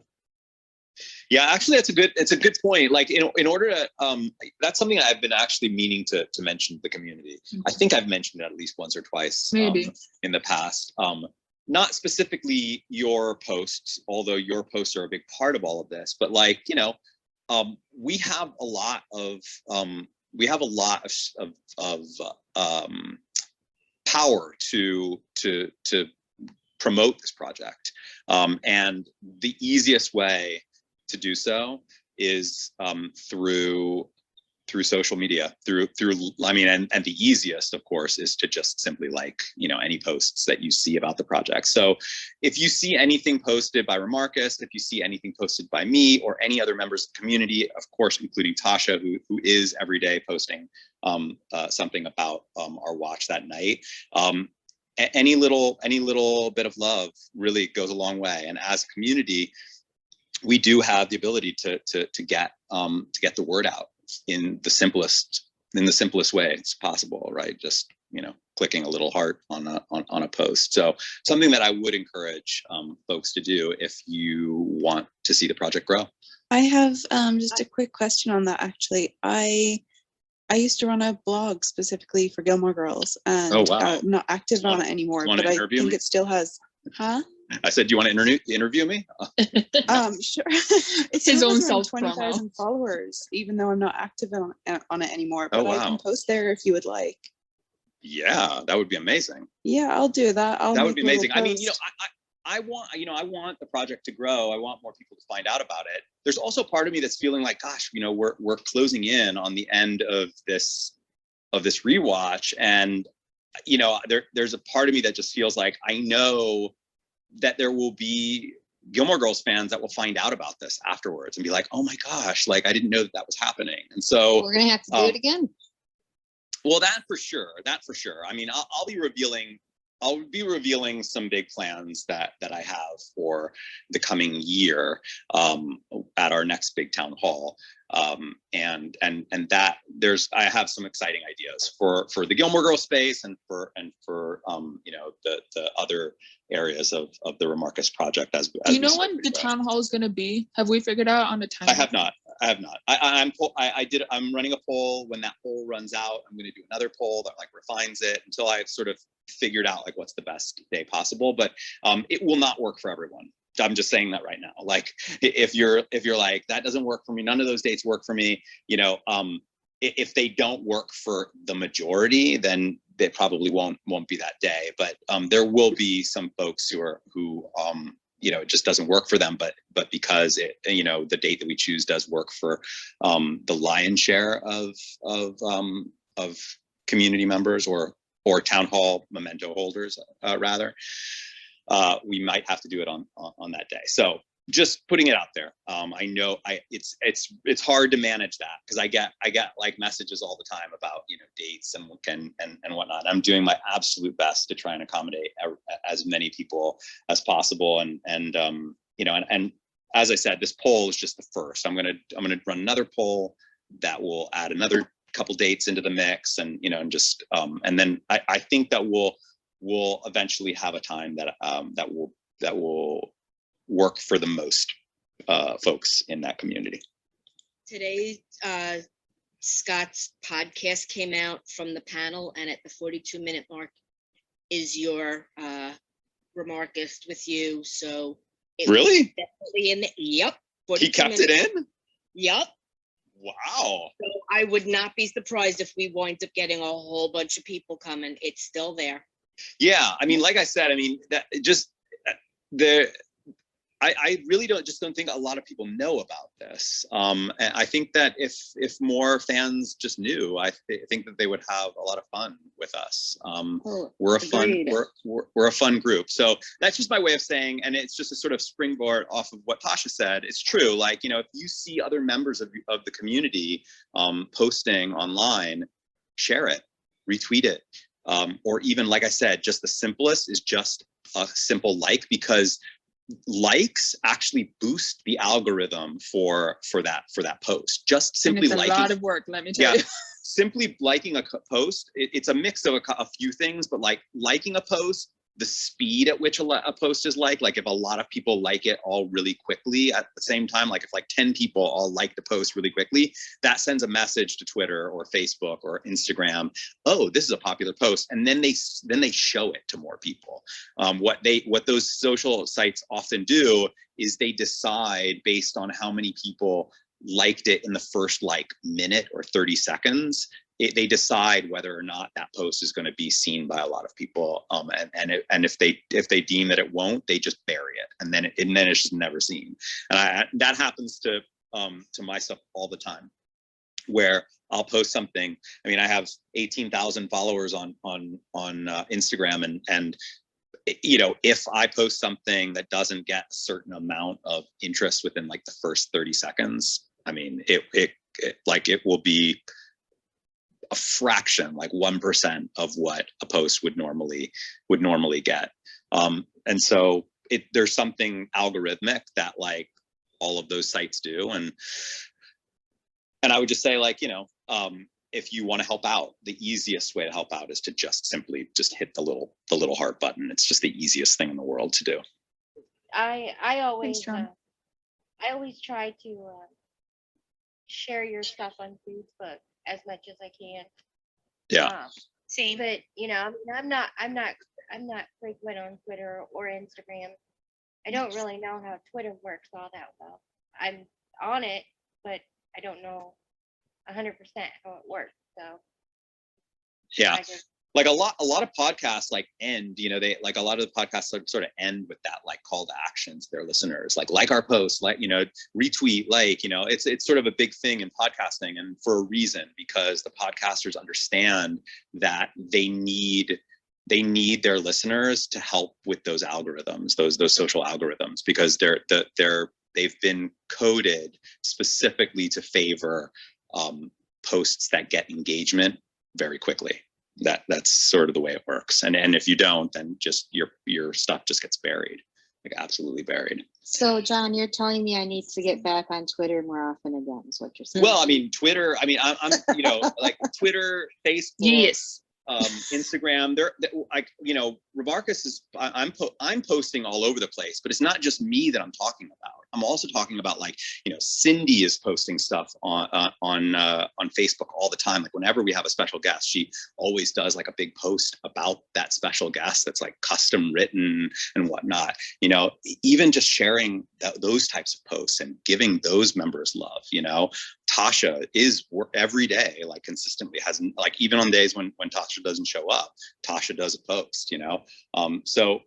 Yeah, actually, it's a good point. Like in order to, that's something I've been actually meaning to mention to the community. I think I've mentioned it at least once or twice Maybe. In the past. Not specifically your posts, although your posts are a big part of all of this, but like, you know, we have a lot of power to promote this project. And the easiest way to do so is through social media, I mean, and the easiest, of course, is to just simply like, you know, any posts that you see about the project. So if you see anything posted by Remarcus, if you see anything posted by me or any other members of the community, of course, including Tasha, who is every day posting something about our watch that night, any little bit of love really goes a long way. And as a community, we do have the ability to get the word out in the simplest way it's possible, right? Just, you know, clicking a little heart on a post. So something that I would encourage folks to do if you want to see the project grow. I have just a quick question on that. Actually, I used to run a blog specifically for Gilmore Girls, and Oh, wow. I'm not active on it anymore, but I think it still has. Huh? I said, do you want to interview me? Sure. It's His own self self-promo. 20,000 followers, even though I'm not active on it anymore. Oh, But I wow. can post there if you would like. Yeah, that would be amazing. Yeah, I'll do that. That would be make a little amazing. I mean, you know, post. I want the project to grow. I want more people to find out about it. There's also part of me that's feeling like, gosh, you know, we're closing in on the end of this rewatch, and you know, there's a part of me that just feels like I know that there will be Gilmore Girls fans that will find out about this afterwards and be like, oh my gosh, like I didn't know that was happening. And so We're gonna have to do it again. Well, that for sure. I mean, I'll be revealing some big plans that I have for the coming year at our next big town hall. And that I have some exciting ideas for the Gilmore Girls space and for you know, the other areas of the Remarcus project as Do you know when the town hall is going to be? Have we figured out on the time? I have not. I'm running a poll. When that poll runs out, I'm going to do another poll that like refines it until I've sort of figured out like what's the best day possible. But it will not work for everyone. I'm just saying that right now. Like if you're like, that doesn't work for me, none of those dates work for me, you know, if they don't work for the majority, then they probably won't be that day. But there will be some folks who you know, it just doesn't work for them, but because it, you know, the date that we choose does work for the lion's share of community members or town hall memento holders, rather, we might have to do it on that day. So just putting it out there. I know it's hard to manage that because I get like messages all the time about, you know, dates and whatnot. I'm doing my absolute best to try and accommodate as many people as possible. And you know, and as I said, this poll is just the first. I'm gonna run another poll that will add another couple dates into the mix, and you know, and just and then I think that we'll eventually have a time that will work for the most folks in that community. Today, Scott's podcast came out from the panel, and at the 42-minute mark is your Remarcus with you. So it really was definitely in the yep. He kept it in. Yep. Wow. So I would not be surprised if we wind up getting a whole bunch of people coming. It's still there. Yeah, I mean, like I said, I mean that just I really don't think a lot of people know about this. And I think that if more fans just knew, I think that they would have a lot of fun with us. We're a fun group. So that's just my way of saying, and it's just a sort of springboard off of what Tasha said. It's true. Like, you know, if you see other members of the community posting online, share it, retweet it. or even, like I said, just the simplest is just a simple like, because likes actually boost the algorithm for that post. Just And simply it's a liking. lot of work, let me tell you. Simply liking a post, it's a mix of a few things, but like liking a post, the speed at which a post is like if a lot of people like it all really quickly at the same time, like if like 10 people all like the post really quickly, that sends a message to Twitter or Facebook or Instagram, oh, this is a popular post, and then they show it to more people. What those social sites often do is they decide based on how many people liked it in the first like minute or 30 seconds, they decide whether or not that post is going to be seen by a lot of people. And if they deem that it won't, they just bury it, and then it's just never seen. And that happens to my stuff all the time, where I'll post something. I mean, I have 18,000 followers on Instagram, and you know, if I post something that doesn't get a certain amount of interest within like the first 30 seconds, I mean, it will be a fraction, like 1% of what a post would normally get. And so there's something algorithmic that like all of those sites do. And I would just say, like, you know, if you want to help out, the easiest way to help out is to just simply hit the little heart button. It's just the easiest thing in the world to do. I always try to share your stuff on Facebook as much as I can. Yeah. Same. But you know, I mean, I'm not frequent on Twitter or Instagram. I don't really know how Twitter works all that well. I'm on it, but I don't know 100% how it works. So yeah, like a lot of podcasts like end, you know, they like a lot of the podcasts sort of end with that like call to action to their listeners, like our post, like, you know, retweet, like, you know, it's sort of a big thing in podcasting, and for a reason, because the podcasters understand that they need their listeners to help with those algorithms, those social algorithms, because they've been coded specifically to favor posts that get engagement very quickly. That's sort of the way it works. And if you don't, then just your stuff just gets buried, like absolutely buried. So John, you're telling me I need to get back on Twitter more often again, is what you're saying? Well, I mean, Twitter, I mean, I'm you know, like Twitter, Facebook, yes, Instagram, they're like, you know, Remarcus is, I'm posting all over the place, but it's not just me that I'm talking about. I'm also talking about, like, you know, Cindy is posting stuff on Facebook all the time. Like whenever we have a special guest, she always does like a big post about that special guest that's like custom written and whatnot. You know, even just sharing those types of posts and giving those members love. You know, Tasha is every day, like consistently has, like even on days when Tasha doesn't show up, Tasha does a post, you know? So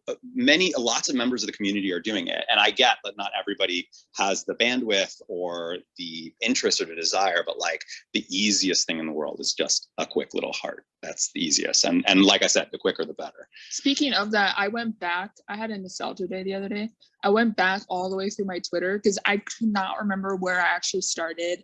lots of members of the community are doing it. And I get that not everybody has the bandwidth or the interest or the desire, but like the easiest thing in the world is just a quick little heart. That's the easiest. And like I said, the quicker, the better. Speaking of that, I went back, I had a nostalgia day the other day. I went back all the way through my Twitter because I could not remember where I actually started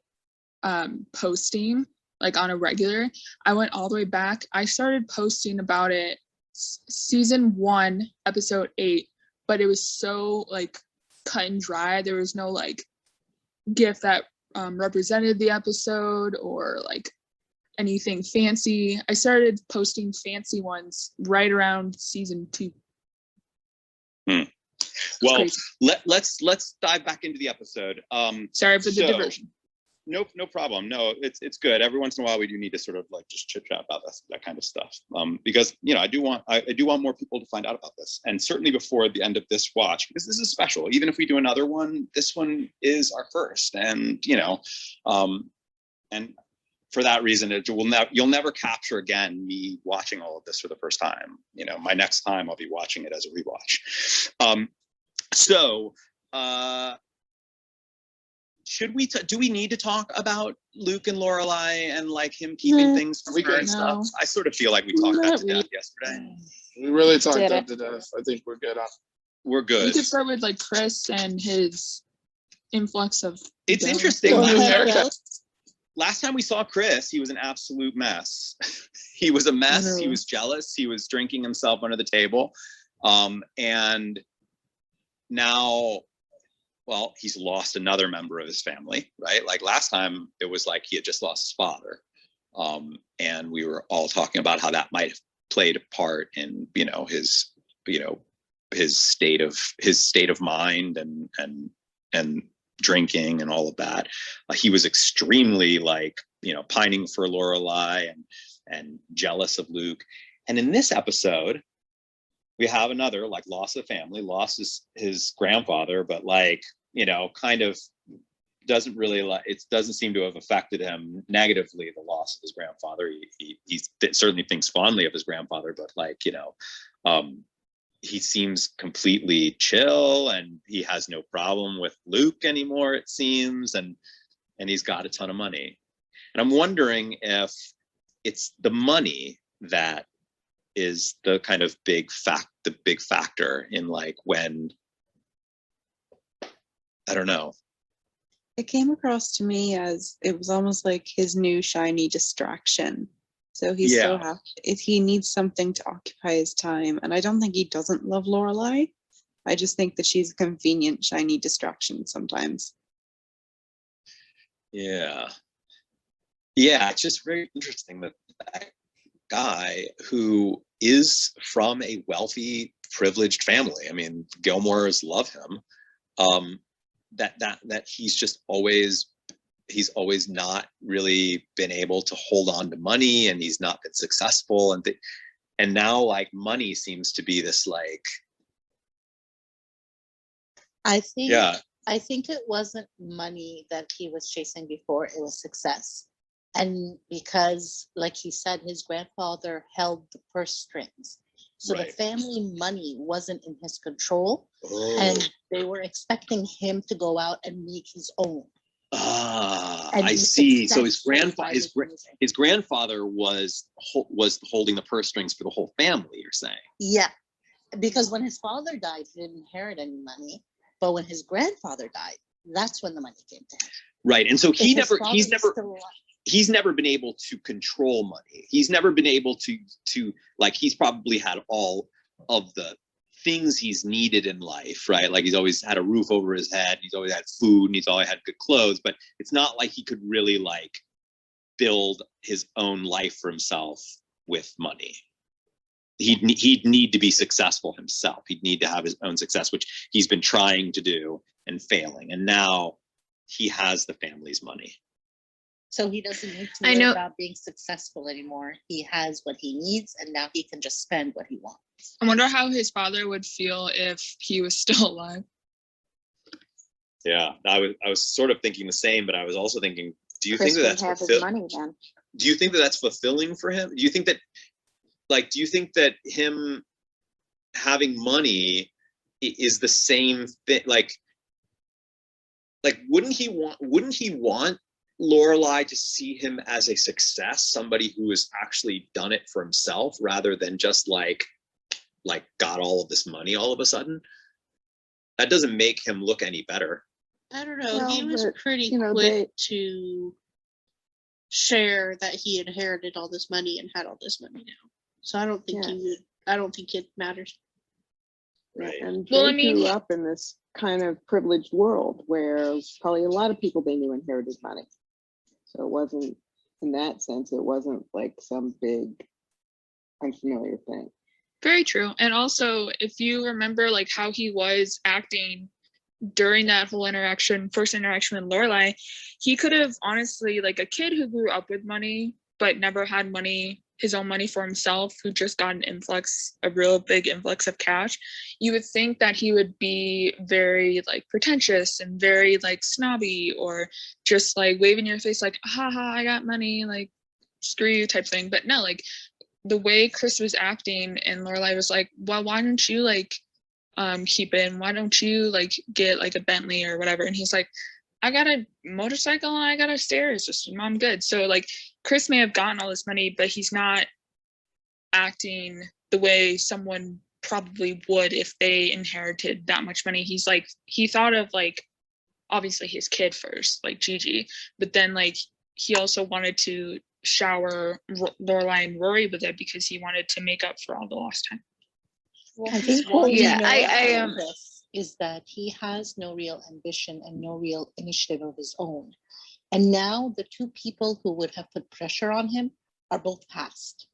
posting like on a regular. I went all the way back. I started posting about it season 1, episode 8, but it was so like cut and dry. There was no like GIF that represented the episode or like anything fancy. I started posting fancy ones right around season 2. Well, let's dive back into the episode. Sorry for the diversion. No problem. No, it's good. Every once in a while, we do need to sort of like just chit chat about that kind of stuff, because, you know, I do want more people to find out about this, and certainly before the end of this watch, because this is special. Even if we do another one, this one is our first, and you know, and for that reason, you'll never capture again me watching all of this for the first time. You know, my next time I'll be watching it as a rewatch. Do we need to talk about Luke and Lorelai and like him keeping things from her and stuff? I sort of feel like we talked that to death yesterday. We really talked that to death. I think we're good. We're good. We could start with like Chris and his influx of. It's interesting. Last time we saw Chris, he was an absolute mess. He was a mess. He was jealous. He was drinking himself under the table. And now, well, he's lost another member of his family, right? Like last time it was like he had just lost his father. And we were all talking about how that might have played a part in, his state of mind and drinking and all of that. He was extremely pining for Lorelai and jealous of Luke. And in this episode, we have another loss of family, lost his grandfather, but kind of doesn't really it doesn't seem to have affected him negatively, the loss of his grandfather. He certainly thinks fondly of his grandfather, but he seems completely chill, and he has no problem with Luke anymore, it seems, and he's got a ton of money. And I'm wondering if it's the money that is the kind of big factor in when, I don't know. It came across to me as it was almost like his new shiny distraction. So he's so happy. He needs something to occupy his time. And I don't think he doesn't love Lorelai. I just think that she's a convenient, shiny distraction sometimes. Yeah. Yeah, it's just very interesting that guy who is from a wealthy, privileged family. I mean, Gilmores love him. That he's always not really been able to hold on to money, and he's not been successful, and now money seems to be this I think it wasn't money that he was chasing before, it was success. And because, like he said, his grandfather held the purse strings. So the family money wasn't in his control, and they were expecting him to go out and make his own. I see. So his grandfather was holding the purse strings for the whole family, you're saying? Yeah, because when his father died, he didn't inherit any money. But when his grandfather died, that's when the money came to him. Right, and so he's never been able to control money. He's never been able to he's probably had all of the things he's needed in life, right? Like he's always had a roof over his head, he's always had food, and he's always had good clothes, but it's not like he could really build his own life for himself with money. He'd need to be successful himself. He'd need to have his own success, which he's been trying to do and failing. And now he has the family's money. So he doesn't need to worry about being successful anymore. He has what he needs, and now he can just spend what he wants. I wonder how his father would feel if he was still alive. Yeah, I was sort of thinking the same, but I was also thinking, do you think Chris that would have his money then. Do you think that that's fulfilling for him? Do you think that him having money is the same thing? Wouldn't he want Lorelai to see him as a success, somebody who has actually done it for himself, rather than just got all of this money all of a sudden? That doesn't make him look any better. I don't know. He was pretty quick to share that he inherited all this money and had all this money now. So I don't think I don't think it matters. Right. And they grew up in this kind of privileged world where probably a lot of people they knew inherited money. So it wasn't, in that sense, it wasn't like some big unfamiliar thing. Very true. And also, if you remember how he was acting during that whole first interaction with Lorelai, he could have honestly, a kid who grew up with money but never had money, his own money for himself, who just got a real big influx of cash, you would think that he would be very pretentious and very snobby, or just waving your face haha, I got money, screw you type thing. But no, the way Chris was acting, and Lorelai was well, why don't you keep it, and why don't you get a Bentley or whatever, and he's I got a motorcycle and I got a stairs system, I'm good. So Chris may have gotten all this money, but he's not acting the way someone probably would if they inherited that much money. He's he thought of obviously his kid first, Gigi, but then he also wanted to shower Lorelai and Rory with it because he wanted to make up for all the lost time. I think what we Yeah, know I about this is that he has no real ambition and no real initiative of his own. And now the two people who would have put pressure on him are both passed.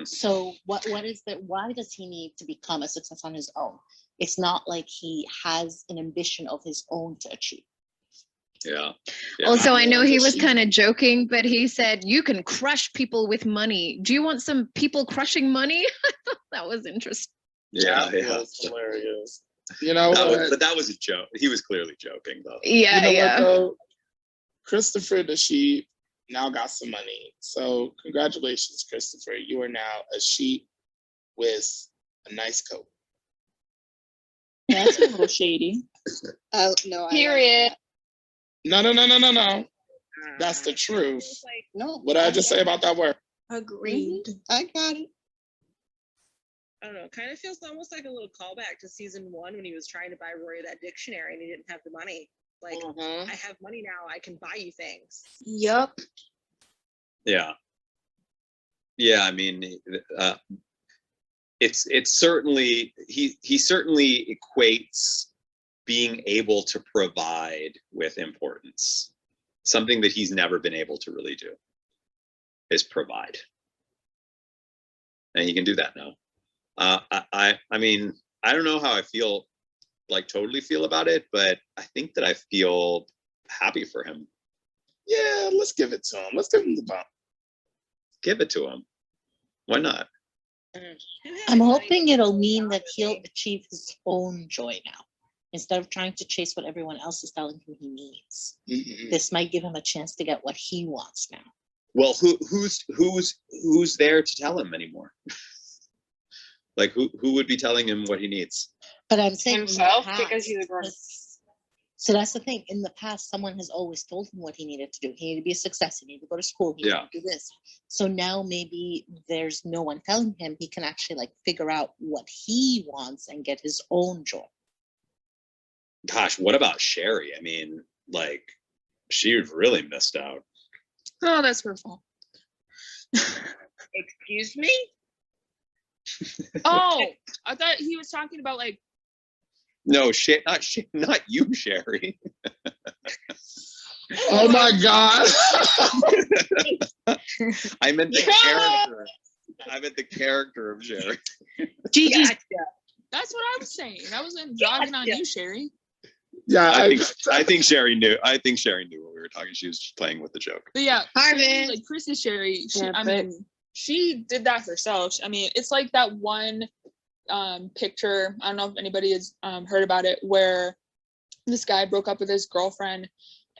So what is that? Why does he need to become a success on his own? It's not like he has an ambition of his own to achieve. Yeah. Also, I know he was kind of joking, but he said, you can crush people with money. Do you want some people crushing money? I thought that was interesting. Yeah, That yeah. was hilarious. You know but that was a joke. He was clearly joking, though. Yeah, you know yeah. What, though? Christopher the sheep now got some money. So congratulations, Christopher. You are now a sheep with a nice coat. That's a little shady. No. Period. No. That's the truth. No. What did I just say about that word? Agreed. I got it. I don't know. Kind of feels almost like a little callback to season 1 when he was trying to buy Rory that dictionary and he didn't have the money. Like, I have money now. I can buy you things. Yup. Yeah. Yeah, I mean, it's certainly he certainly equates being able to provide with importance. Something that he's never been able to really do is provide, and he can do that now. I mean, I don't know how I feel, like totally feel about it, but I think that I feel happy for him. Yeah, let's give it to him. Let's give him the bump. Give it to him. Why not? I'm hoping it'll mean that he'll achieve his own joy now, instead of trying to chase what everyone else is telling him he needs. This might give him a chance to get what he wants now. Well, who's there to tell him anymore? Like who would be telling him what he needs? But I'm saying Himself, because he's a grown. So that's the thing. In the past, someone has always told him what he needed to do. He needed to be a success. He needed to go to school. He needed to do this. So now maybe there's no one telling him. He can actually like figure out what he wants and get his own joy. Gosh, what about Sherry? I mean, like, she really missed out. Oh, that's her fault. Excuse me? Oh, I thought he was talking about like. No, not you, Sherry. Oh my God. I meant the character. I meant the character of Sherry. Gotcha. That's what I was saying. I wasn't jogging on you, Sherry. Yeah, I think Sherry knew. I think Sherry knew what we were talking. She was just playing with the joke. But yeah, Harvey. like Chris's Sherry. She, Yeah, I mean, she did that herself. I mean, it's like that one picture. I don't know if anybody has heard about it, where this guy broke up with his girlfriend,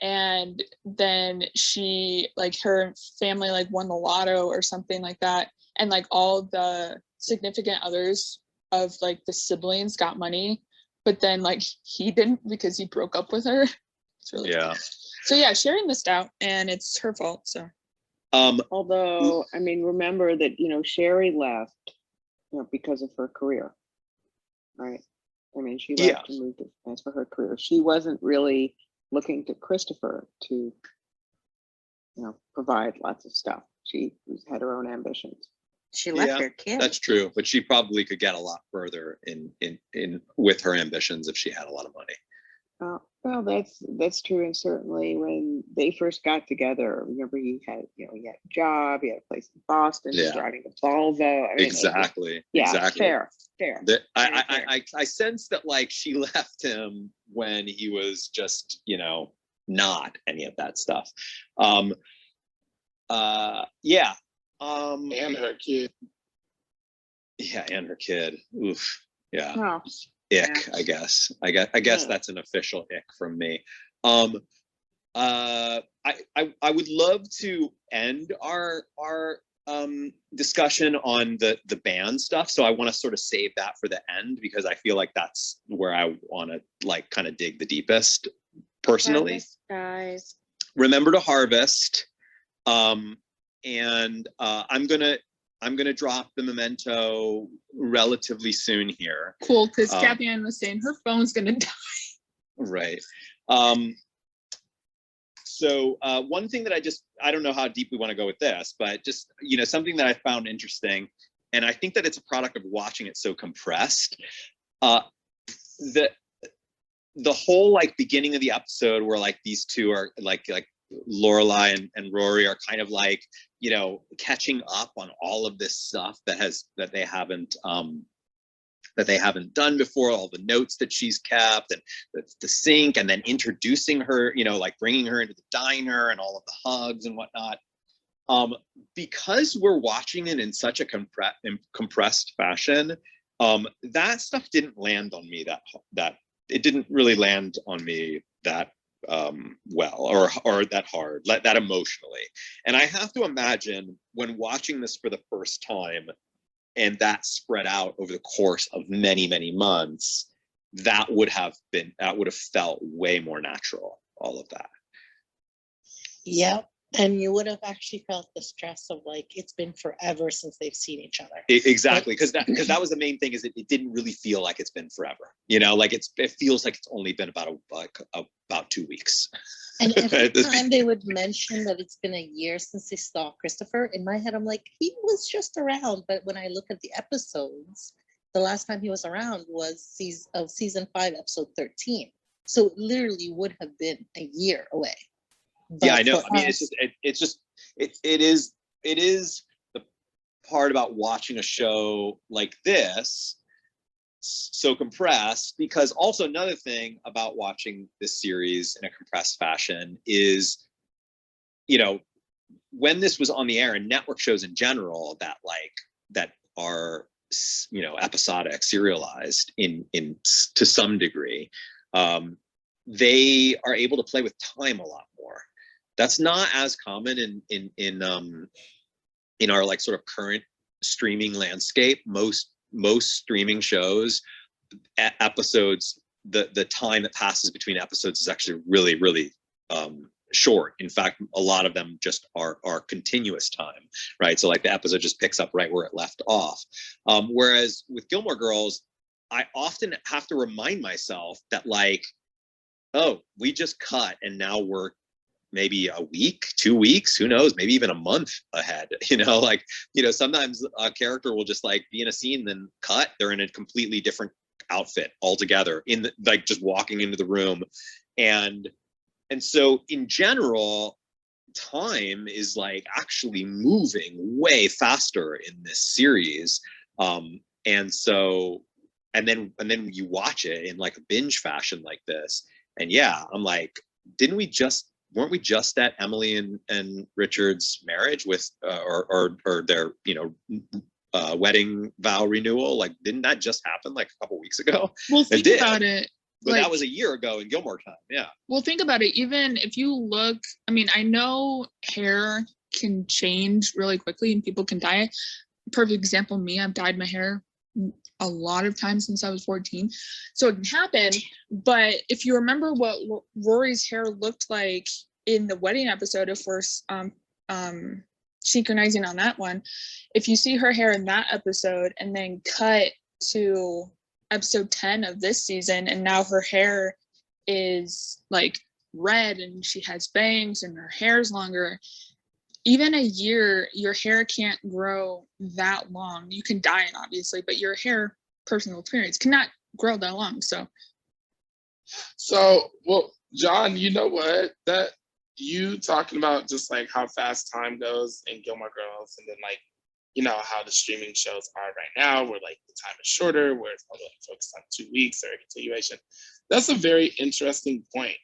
and then she, like, her family like won the lotto or something like that, and like all the significant others of like the siblings got money, but then like he didn't because he broke up with her. It's really funny. So yeah, Sherry missed out, and it's her fault. So although I mean, remember that Sherry left because of her career, right? I mean, she left and moved as for her career. She wasn't really looking to Christopher to provide lots of stuff. She had her own ambitions. She left her kid. That's true, but she probably could get a lot further in with her ambitions if she had a lot of money. Well, that's true, and certainly when they first got together, remember he had a job, he had a place in Boston, he was driving a Volvo. I mean, Exactly. Fair. I sense that like she left him when he was just not any of that stuff. And her kid. Yeah, and her kid. Oof. Yeah. Oh. Ick, I guess. I guess that's an official ick from me. I would love to end our discussion on the band stuff. So I want to sort of save that for the end because I feel like that's where I want to like kind of dig the deepest personally. Harvest, guys. Remember to harvest. And I'm gonna drop the memento relatively soon here. Cool, because Kathy Ann was saying her phone's gonna die. Right. So one thing that I don't know how deep we want to go with this, but just, something that I found interesting, and I think that it's a product of watching it so compressed. The whole like beginning of the episode where like these two are like Lorelai and Rory are kind of like, catching up on all of this stuff that they haven't done before, all the notes that she's kept and the sink, and then introducing her, like bringing her into the diner and all of the hugs and whatnot. Because we're watching it in such a compressed fashion, that stuff didn't land on me that it didn't really land on me that well or that hard, that emotionally. And I have to imagine when watching this for the first time, and that spread out over the course of many, many months, that would have felt way more natural, all of that. Yep. And you would have actually felt the stress of like, it's been forever since they've seen each other. Exactly. Because that was the main thing, is it didn't really feel like it's been forever. Like it feels like it's only been about 2 weeks. And every time they would mention that it's been a year since they saw Christopher, in my head, I'm like, he was just around. But when I look at the episodes, the last time he was around was season 5, episode 13. So it literally would have been a year away. But yeah, I know. I mean, it is the part about watching a show like this so compressed, because also another thing about watching this series in a compressed fashion is, when this was on the air, and network shows in general that are, episodic, serialized in to some degree, they are able to play with time a lot more. That's not as common in our like sort of current streaming landscape. Most streaming shows, episodes, the time that passes between episodes is actually really, really short. In fact, a lot of them just are continuous time, right? So like the episode just picks up right where it left off. Whereas with Gilmore Girls, I often have to remind myself that like, oh, we just cut and now we're maybe a week, 2 weeks, who knows, maybe even a month ahead. Sometimes a character will just like be in a scene, then cut, they're in a completely different outfit altogether, just walking into the room. And so in general, time is like actually moving way faster in this series. And then you watch it in like a binge fashion like this, and yeah, I'm like, weren't we just at Emily and Richard's marriage with or their wedding vow renewal? Like, didn't that just happen like a couple weeks ago? Well, think about it. But that was a year ago in Gilmore time. Yeah. Well, think about it. Even if you look, I mean, I know hair can change really quickly and people can dye it. Perfect example, me, I've dyed my hair a lot of times since I was 14. So it can happen. But if you remember what Rory's hair looked like in the wedding episode, if we're synchronizing on that one, if you see her hair in that episode and then cut to episode 10 of this season, and now her hair is like red and she has bangs and her hair's longer, even a year, your hair can't grow that long. You can dye it, obviously, but your hair, personal experience, cannot grow that long. So, well, John, you know what? That you talking about just like how fast time goes in Gilmore Girls, and then like, how the streaming shows are right now, where like the time is shorter, where it's probably like focused on 2 weeks or a continuation. That's a very interesting point,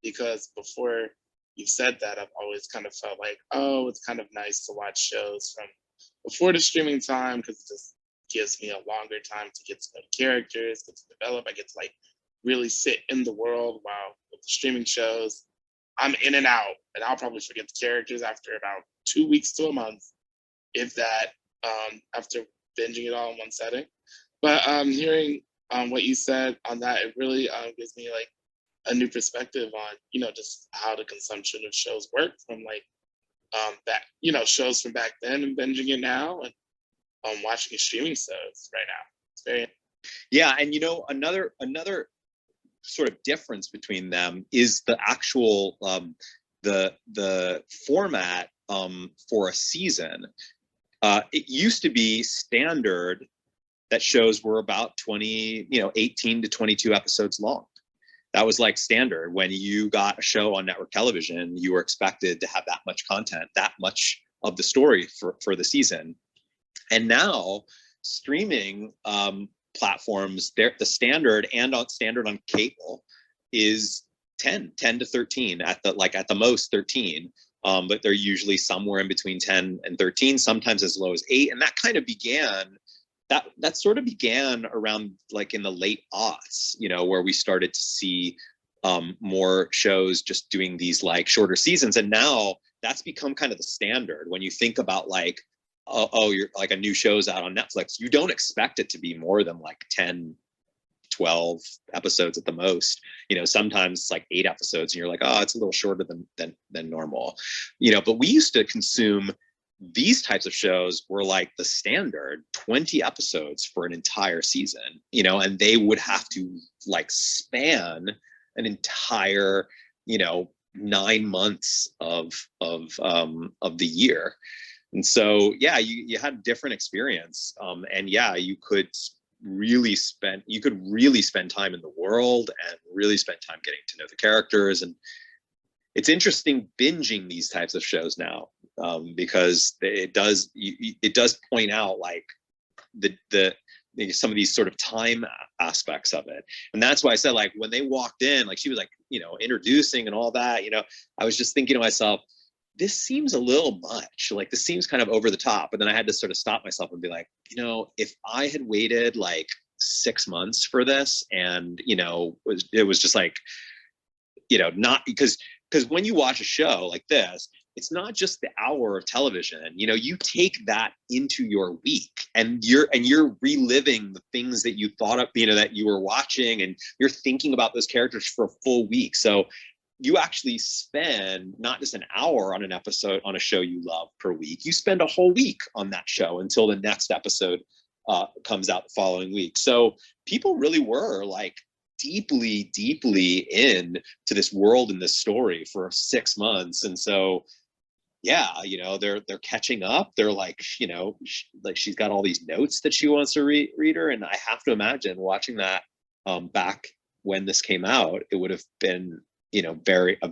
because before you said that, I've always kind of felt like, oh, it's kind of nice to watch shows from before the streaming time, because it just gives me a longer time to get to know the characters, get to develop. I get to like really sit in the world, while with the streaming shows, I'm in and out, and I'll probably forget the characters after about 2 weeks to a month, if that, after binging it all in one setting. But hearing what you said on that, it really gives me like a new perspective on, just how the consumption of shows work from like that, shows from back then and binging it now, and watching streaming shows right now. It's very yeah. And another sort of difference between them is the actual the format for a season. It used to be standard that shows were about 18 to 22 episodes long. That was like standard. When you got a show on network television, you were expected to have that much content, that much of the story for the season. And now streaming platforms, the standard on cable is 10 to 13 at the most 13. But they're usually somewhere in between 10 and 13, sometimes as low as 8. And that kind of began, that sort of began around like in the late aughts, where we started to see more shows just doing these like shorter seasons. And now that's become kind of the standard. When you think about like, you're like a new show's out on Netflix, you don't expect it to be more than like 10, 12 episodes at the most. Sometimes it's like 8 episodes and you're like, oh, it's a little shorter than normal. But we used to consume these types of shows were like the standard 20 episodes for an entire season, and they would have to like span an entire, 9 months of the year. And so, yeah, you had a different experience. And yeah, you could really spend time in the world and really spend time getting to know the characters. And it's interesting binging these types of shows now, because it does point out like some of these sort of time aspects of it. And that's why I said, like, when they walked in, like she was like, introducing and all that, I was just thinking to myself, this seems a little much, like this seems kind of over the top. But then I had to sort of stop myself and be like, if I had waited like 6 months for this, and it was just like, not because when you watch a show like this, it's not just the hour of television. You take that into your week, and you're reliving the things that you thought of, that you were watching, and you're thinking about those characters for a full week. So you actually spend not just an hour on an episode on a show you love per week. You spend a whole week on that show until the next episode comes out the following week. So people really were like deeply in to this world and this story for 6 months. And so, yeah, they're catching up. They're like, like she's got all these notes that she wants to read her. And I have to imagine watching that back when this came out, it would have been, a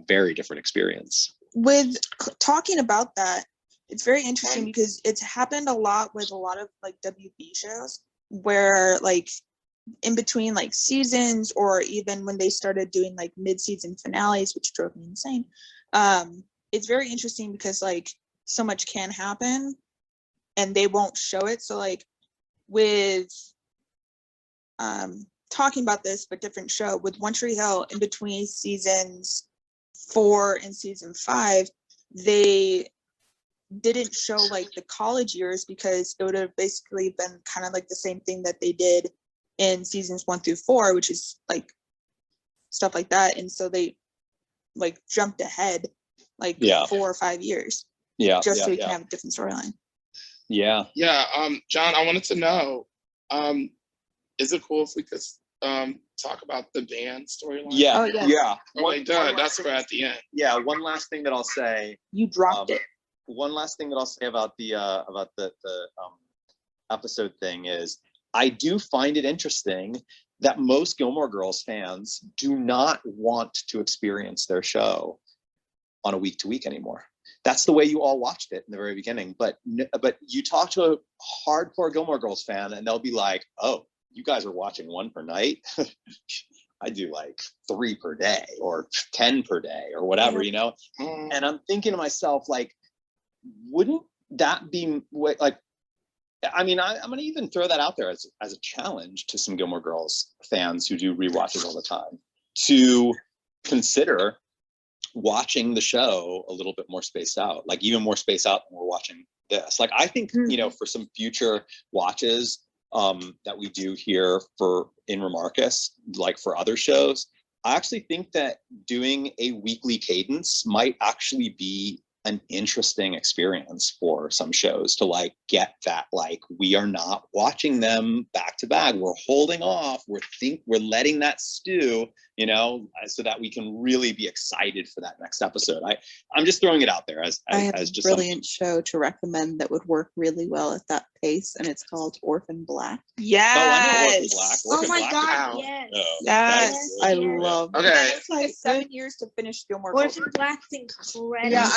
very different experience. With talking about that, it's very interesting because it's happened a lot with a lot of like WB shows where like in between like seasons, or even when they started doing like mid-season finales, which drove me insane. It's very interesting because like so much can happen and they won't show it. So like with talking about this, but different show, with One Tree Hill, in between seasons 4 and season 5, they didn't show like the college years because it would have basically been kind of like the same thing that they did in seasons 1 through 4, which is like stuff like that. And so they like jumped ahead like 4 or 5 years. Just so you can have a different storyline. Yeah. John, I wanted to know, is it cool if we could talk about the band storyline? Yeah. Okay, done. That's for at the end. Yeah. One last thing that I'll say. You dropped it. One last thing that I'll say about the episode thing is, I do find it interesting that most Gilmore Girls fans do not want to experience their show on a week-to-week anymore. That's the way you all watched it in the very beginning. But you talk to a hardcore Gilmore Girls fan, and they'll be like, "Oh, you guys are watching 1 per night? I do like 3 per day or 10 per day or whatever, And I'm thinking to myself, like, wouldn't that be like? I mean, I'm going to even throw that out there as a challenge to some Gilmore Girls fans who do rewatches all the time, to consider watching the show a little bit more spaced out, like even more spaced out than we're watching this. Like, I think, for some future watches that we do here in Remarcus, like for other shows, I actually think that doing a weekly cadence might actually be an interesting experience for some shows to like get that, like, we are not watching them back to back. We're holding off. We're letting that stew, you know, so that we can really be excited for that next episode. I'm just throwing it out there as I have as a just brilliant show to recommend that would work really well at that pace, and it's called Orphan Black. Oh, I know Orphan Yes. Black. Oh Orphan my Black God, is- yes. oh, Yes. that's I good. love it. Okay. It took like 7 years to finish Gilmore Orphan Girls. Black's incredible. Yeah,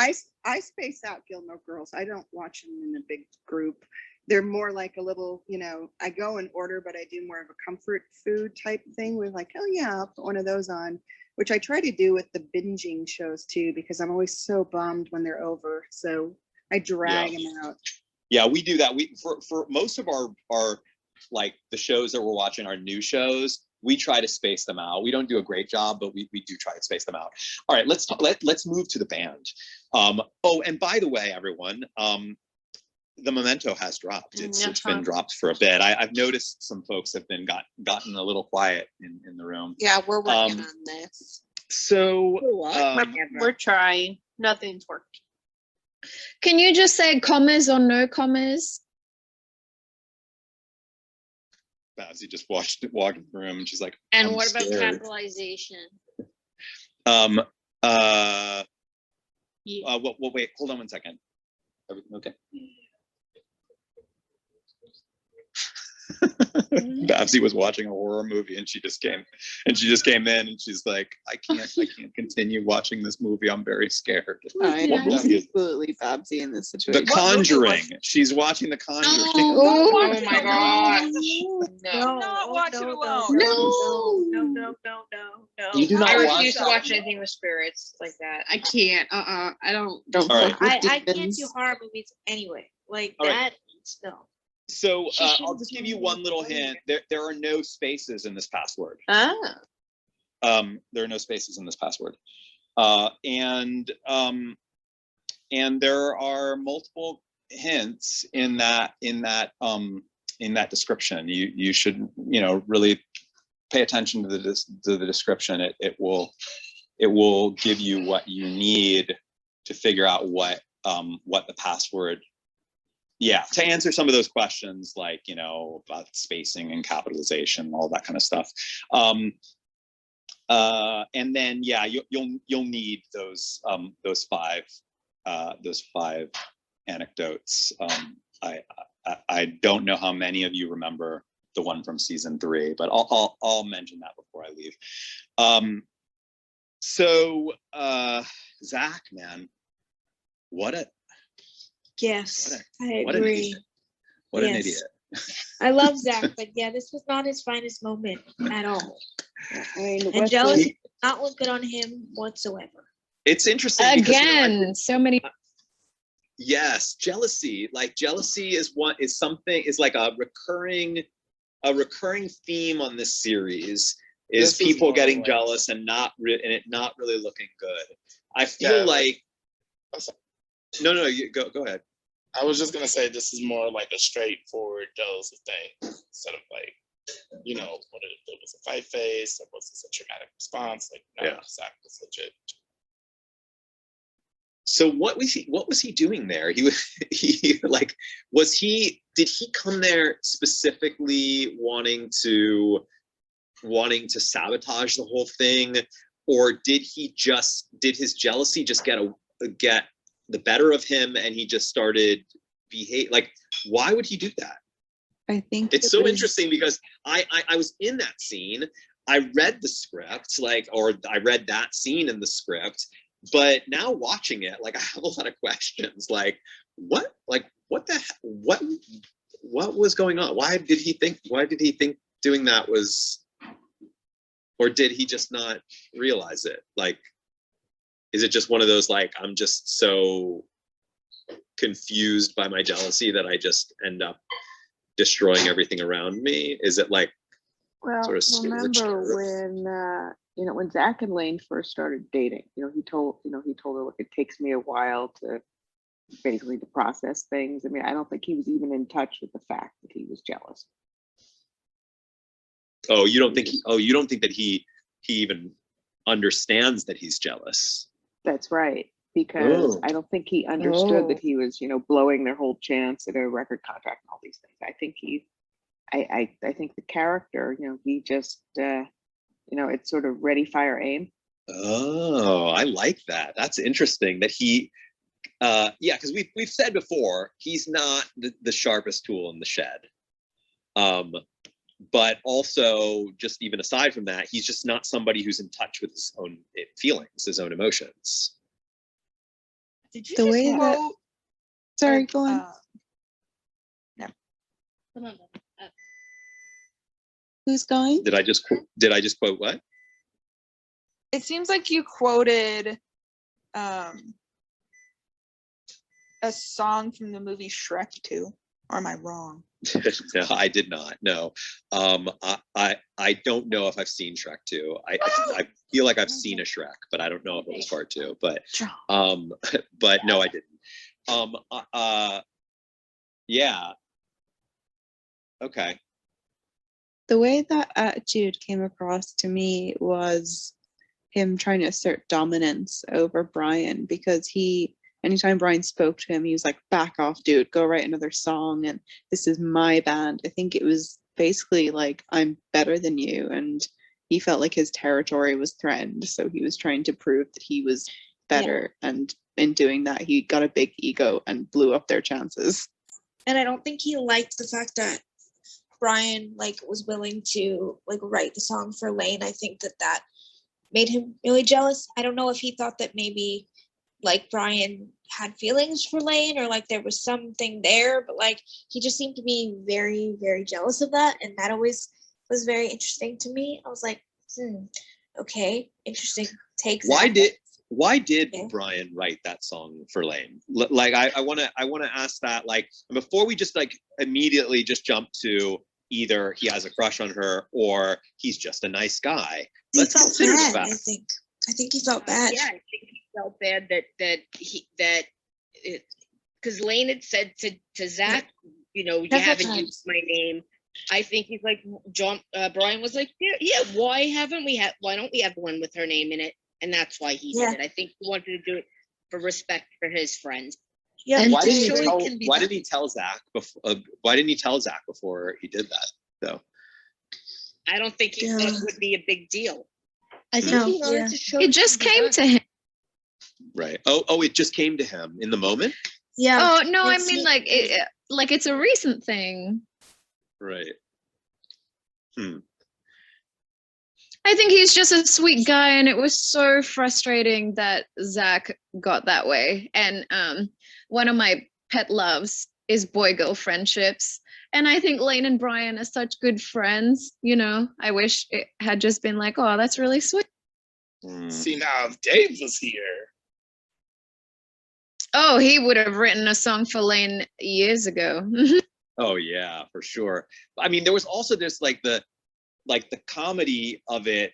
I space out Gilmore Girls. I don't watch them in a big group. They're more like a little, you know, I go in order, but I do more of a comfort food type thing with like, oh yeah, I'll put one of those on, which I try to do with the binging shows too, because I'm always so bummed when they're over. So I drag them out. Yeah, we do that. We for most of our like the shows that we're watching, our new shows, we try to space them out. We don't do a great job, but we do try to space them out. All right, let's move to the band. Oh, and by the way, everyone, the Memento has dropped. It's been dropped for a bit. I've noticed some folks have been gotten a little quiet in the room. Yeah, we're working on this. So We're trying. Nothing's worked. Can you just say commas or no commas? Babsy just walked in the room and she's like, And I'm what about scared. capitalization? Wait, hold on one second. Everything okay? Babsy was watching a horror movie and she just came in and she's like, I can't continue watching this movie. I'm very scared. I What am movie is absolutely Babsy in this The situation. Conjuring? She's watching The Conjuring. Oh my gosh. No, Not watch it alone. No. You do not I watch refuse to that? watch anything with spirits like that. I can't. I don't. Don't All right. fuck with I can't demons. do horror movies anyway. Like All right. that, no. So She I'll shouldn't just do give you it. one little hint. There are no spaces in this password. Ah. There are no spaces in this password. And there are multiple hints in that description. You should, you know, really pay attention to the description. It will give you what you need to figure out what the password. Yeah, to answer some of those questions, like, you know, about spacing and capitalization, all that kind of stuff. And then, yeah, you'll need those five anecdotes. I don't know how many of you remember the one from season 3, but I'll mention that before I leave. So Zach, man, Yes, I what an agree. idiot. What an Yes. idiot. I love Zach, but yeah, this was not his finest moment at all. I mean, And jealousy did not look good on him whatsoever. It's interesting because, you know, Again, so many. yes, jealousy. Like jealousy is like a recurring theme on this series is This is people more getting like- jealous and it not really looking good. I feel Yeah, like I'm sorry. no, you go ahead. I was just gonna say this is more like a straightforward jealousy thing instead of like, you know, what if it was a fight face or was this a traumatic response? Like, no, Yeah. Zach was legit. So what was he doing there? Did he come there specifically wanting to sabotage the whole thing, or did his jealousy just get the better of him and he just started like, why would he do that? I think It's so interesting because I was in that scene. I read the script, or I read that scene in the script, but now watching it, like, I have a lot of questions. Like, what was going on? Why did he think doing that was, or did he just not realize it? Like, is it just one of those, like, I'm just so confused by my jealousy that I just end up destroying everything around me? Is it like sort of remember when Zach and Lane first started dating, he told her, look, it takes me a while to basically to process things. I mean, I don't think he was even in touch with the fact that he was jealous. Oh, you don't think that he even understands that he's jealous? That's right. because Oh. I don't think he understood Oh. that he was, blowing their whole chance at a record contract and all these things. I think I think the character, he just, it's sort of ready, fire, aim. Oh, I like that. That's interesting that he, yeah, because we've said before, he's not the sharpest tool in the shed. But also, just even aside from that, he's just not somebody who's in touch with his own feelings, his own emotions. Did you The just way that- quote? Sorry, go on. No. Who's going? Did I just quote what? It seems like you quoted a song from the movie Shrek 2. Or am I wrong? No, I did not. No, I don't know if I've seen Shrek 2. I feel like I've seen a Shrek, but I don't know if it was part 2. But but no, I didn't. Yeah. Okay. The way that attitude came across to me was him trying to assert dominance over Brian, because anytime Brian spoke to him, he was like, back off, dude, go write another song, and this is my band. I think it was basically like, I'm better than you, and he felt like his territory was threatened, so he was trying to prove that he was better, and in doing that, he got a big ego and blew up their chances. And I don't think he liked the fact that Brian was willing to write the song for Lane. I think that made him really jealous. I don't know if he thought that maybe Brian had feelings for Lane, or there was something there, but he just seemed to be very, very jealous of that, and that always was very interesting to me. I was like, okay, interesting take. Why did Brian write that song for Lane? I want to ask that, before we just immediately just jump to either he has a crush on her or he's just a nice guy. Let's consider the fact. I think he felt bad. Yeah, I think he felt bad because Lane had said to Zach, you haven't used my name. I think he's like, Brian was like, yeah, why don't we have one with her name in it? And that's why he did it. I think he wanted to do it for respect for his friends. Yeah. And why didn't he tell Zach before he did that though? I don't think he thought it would be a big deal. I think he wanted to show It just came to him. Right. Oh, it just came to him in the moment. Yeah. Oh no, I mean it's a recent thing. Right. I think he's just a sweet guy, and it was so frustrating that Zach got that way. And one of my pet loves is boy-girl friendships. And I think Lane and Brian are such good friends, I wish it had just been like, oh, that's really sweet. See, now if Dave was here. Oh, he would have written a song for Lane years ago. Oh yeah, for sure. I mean, there was also this the comedy of it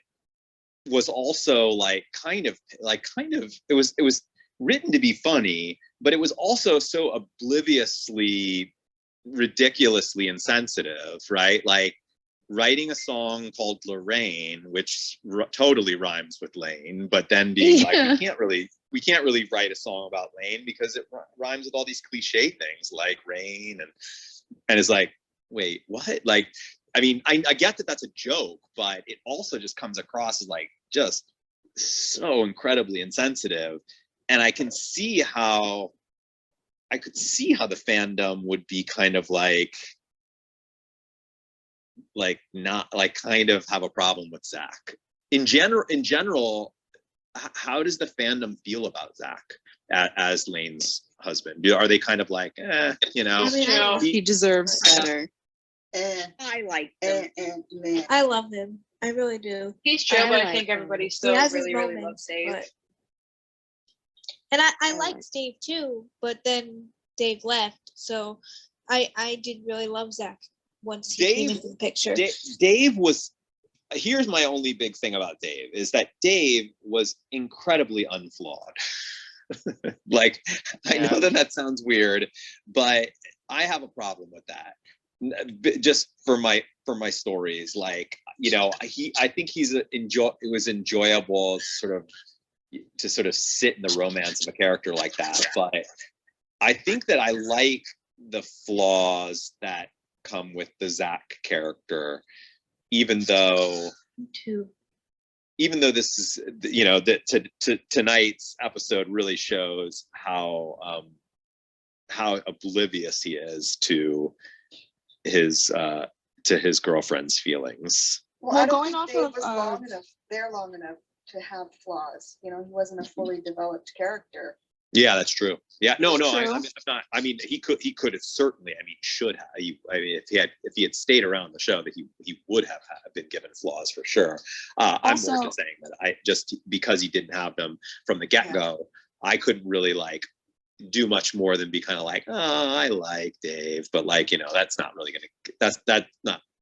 was also kind of it was written to be funny, but it was also so obliviously, ridiculously insensitive, right? Writing a song called Lorraine, which totally rhymes with Lane, but then being we can't really write a song about Lane because it rhymes with all these cliche things like rain, and it's like, wait, what? I mean, I get that that's a joke, but it also just comes across as just so incredibly insensitive. And I could see how the fandom would be kind of not kind of have a problem with Zach. In general, how does the fandom feel about Zach as Lane's husband? Are they kind of he deserves better. I like him. I love him. I really do. He's chill, but I think everybody still really, really loves Dave. And I liked Dave too, but then Dave left. So I did really love Zach once he came into the picture. Dave was, here's my only big thing about Dave, is that Dave was incredibly unflawed. I know that sounds weird, but I have a problem with that. Just for my stories, I think it was enjoyable sort of to sort of sit in the romance of a character like that. But I think that I like the flaws that come with the Zach character, even though this is, you know, that tonight's episode really shows how oblivious he is to his girlfriend's feelings. Well, Well, I don't going think off Dave of, was long enough, there long enough to have flaws. You know, he wasn't a fully developed character. Yeah, that's true. Yeah, no, That's I'm true. not. I mean, he could have certainly. I mean, should have. I mean, if he had stayed around the show, that he would have been given flaws for sure. I'm more Also- just saying that I just because he didn't have them from the get go, I couldn't really like do much more than be kind of like, oh, I like Dave, but like, you know, that's not really gonna. That's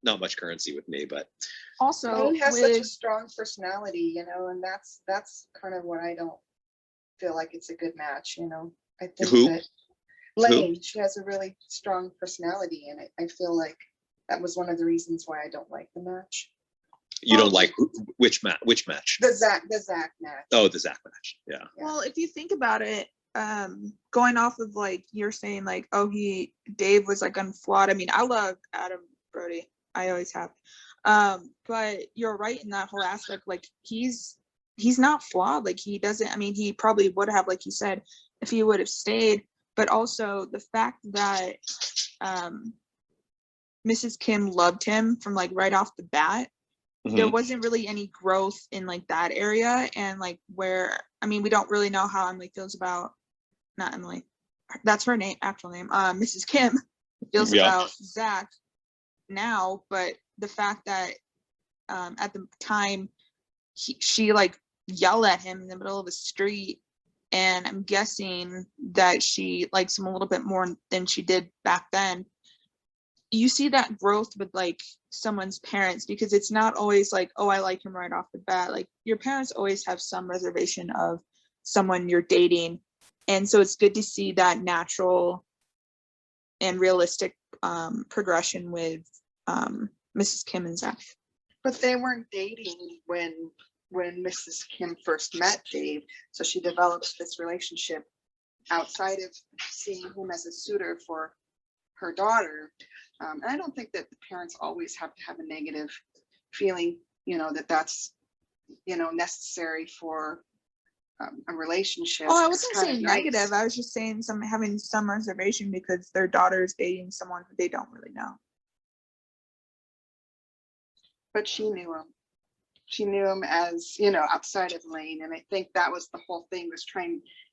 not much currency with me, but Also, Lane has such a with strong personality, you know, and that's kind of what I don't feel like it's a good match, you know. I think Who? that Lane, she has a really strong personality, and I feel like that was one of the reasons why I don't like the match. you don't like which match? The Zach match. Oh, the Zach match. Yeah. well, if you think about it, going off of like you're saying, like, oh, Dave was like unflawed. I mean, I love Adam Brody. I always have. But you're right in that whole aspect. Like he's not flawed. Like he doesn't. I mean, he probably would have, like you said, if he would have stayed. But also the fact that Mrs. Kim loved him from like right off the bat. There wasn't really any growth in like that area, and like where, I mean, we don't really know how Emily feels about, not Emily, that's her name, actual name, Mrs. Kim feels about Zach now, but the fact that at the time she like yelled at him in the middle of the street, and I'm guessing that she likes him a little bit more than she did back then. You see that growth with like someone's parents, because it's not always like, oh, I like him right off the bat. Like your parents always have some reservation of someone you're dating, and so it's good to see that natural and realistic progression with Mrs. Kim and Zach. But they weren't dating when Mrs. Kim first met Dave, so she develops this relationship outside of seeing him as a suitor for her daughter. And I don't think that the parents always have to have a negative feeling, you know, that's, you know, necessary for a relationship. Oh, I It's wasn't kinda saying nice. negative. I was just saying having some reservation because their daughter's dating someone who they don't really know. But she knew him. She knew him as, you know, outside of Lane. And I think that was the whole thing,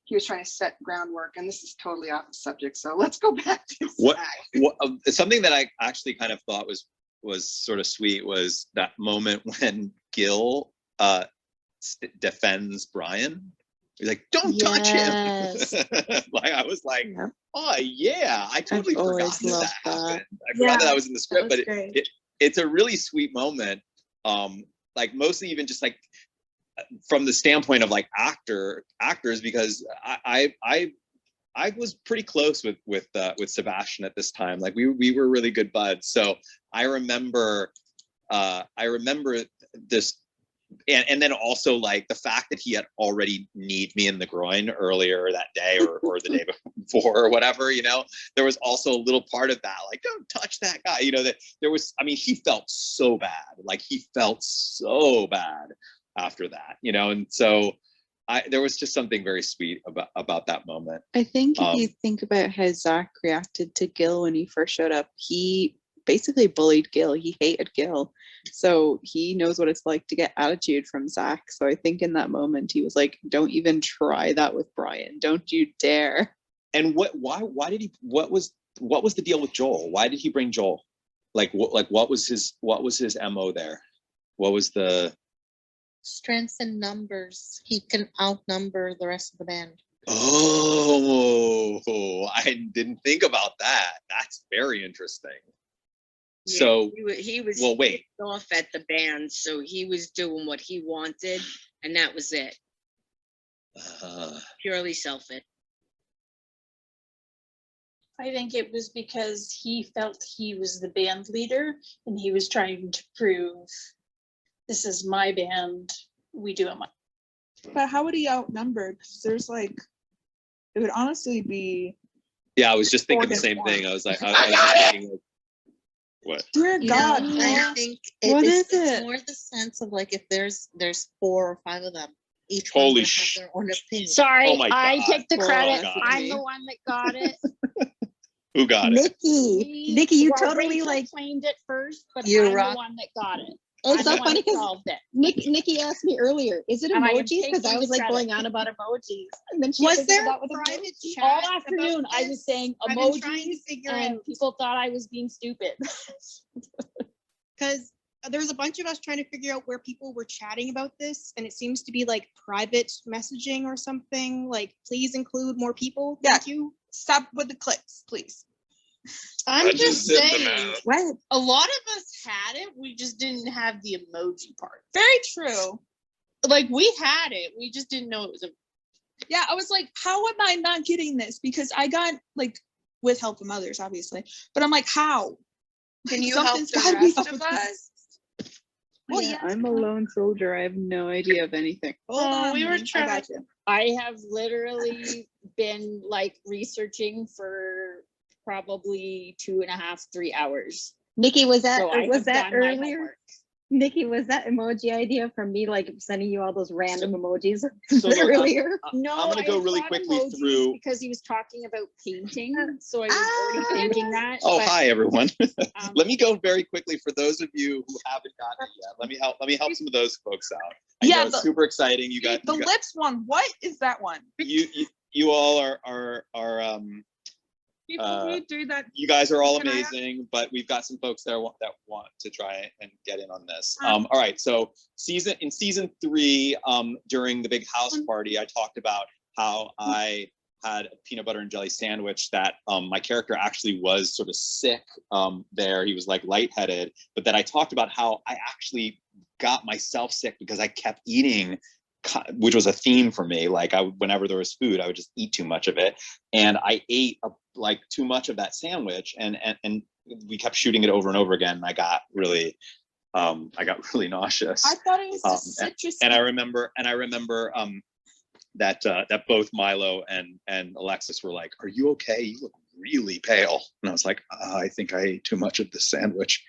he was trying to set groundwork. And this is totally off the subject. So let's go back to What Zach. something that I actually kind of thought was sort of sweet was that moment when Gil defends Brian. He's like, don't touch him. Like I was like, oh yeah, I totally forgot that happened. I forgot that was in the script, but it's a really sweet moment. Like mostly even just like from the standpoint of like actors, because I was pretty close with Sebastian at this time. Like we were really good buds. So I remember this, and then also like the fact that he had already kneed me in the groin earlier that day or the day before or whatever, you know, there was also a little part of that, like, don't touch that guy, you know, that there was, I mean, he felt so bad after that, you know, and so there was just something very sweet about that moment. I think if you think about how Zach reacted to Gil when he first showed up, he basically bullied Gil. He hated Gil. So he knows what it's like to get attitude from Zach. So I think in that moment he was like, don't even try that with Brian. Don't you dare. And what was the deal with Joel? Why did he bring Joel? What was his MO there? What was the strengths in numbers? He can outnumber the rest of the band. Oh, I didn't think about that. That's very interesting. Yeah, so he was well, wait. Off at the band, so he was doing what he wanted, and that was it. Purely selfish. I think it was because he felt he was the band leader and he was trying to prove, this is my band, we do it my. But how would he outnumber? Because there's like, it would honestly be. Yeah, I was just thinking the Against same one. thing. I was like, I was just thinking, like, what? Dear God, No, man. I think What it's, is it's it? more the sense of like if there's 4 or 5 of them, each Holy one's gonna sh- have their own opinion. Sorry, Oh my I God. take the Oh credit. God. I'm the one that got it. Who got it? Nikki, you Well, totally Rachel like. claimed it first, but You I'm rock. the one that got it. It's I'm so the one funny that because solved it. Nikki asked me earlier, is it And I am emojis? Because I taking was the like credit. going on about emojis, and then she Was figured there it out a with private emojis. chat? All about afternoon, I was this? saying I've been trying to emojis, figure and out people thought I was being stupid. because there was a bunch of us trying to figure out where people were chatting about this, and it seems to be like private messaging or something. Like, please include more people. Yeah. Thank you. Stop with the clicks, please. I'm I just did the saying, math. What? a lot of us had it. We just didn't have the emoji part. Very true. Like we had it, we just didn't know it was a. Yeah, I was like, how am I not getting this? Because I got like with help from others, obviously. But I'm like, how? Can you Something's help the gotta be rest up of with us? Well, Yeah, yes, I'm a lone soldier. I have no idea of anything. Hold on, we were honey. I trying. got you. I have literally been like researching for probably 2.5, 3 hours. Nikki, was that So I was have that done my earlier? homework. Nikki, was that emoji idea from me like sending you all those random emojis So look, earlier? No, I'm gonna I go had really thought quickly emojis through. because he was talking about painting, so I was already thinking that. Oh, but, hi everyone. um, Let me go very quickly for those of you who haven't gotten it yet. Let me help some of those folks out. I Yeah, know it's super exciting. You got The you got, lips one. What is that one? you all are People who do that. you guys are all Can I have- amazing, but we've got some folks there that want to try and get in on this. All right, so in season 3, during the big house party, I talked about how I had a peanut butter and jelly sandwich that my character actually was sort of sick there. He was like lightheaded, but then I talked about how I actually got myself sick because I kept eating, which was a theme for me. Like whenever there was food, I would just eat too much of it. And I ate like too much of that sandwich and we kept shooting it over and over again. And I got really nauseous. I thought it was the citrus. And I remember that both Milo and Alexis were like, "Are you okay? You look really pale." And I was like, "I think I ate too much of the sandwich."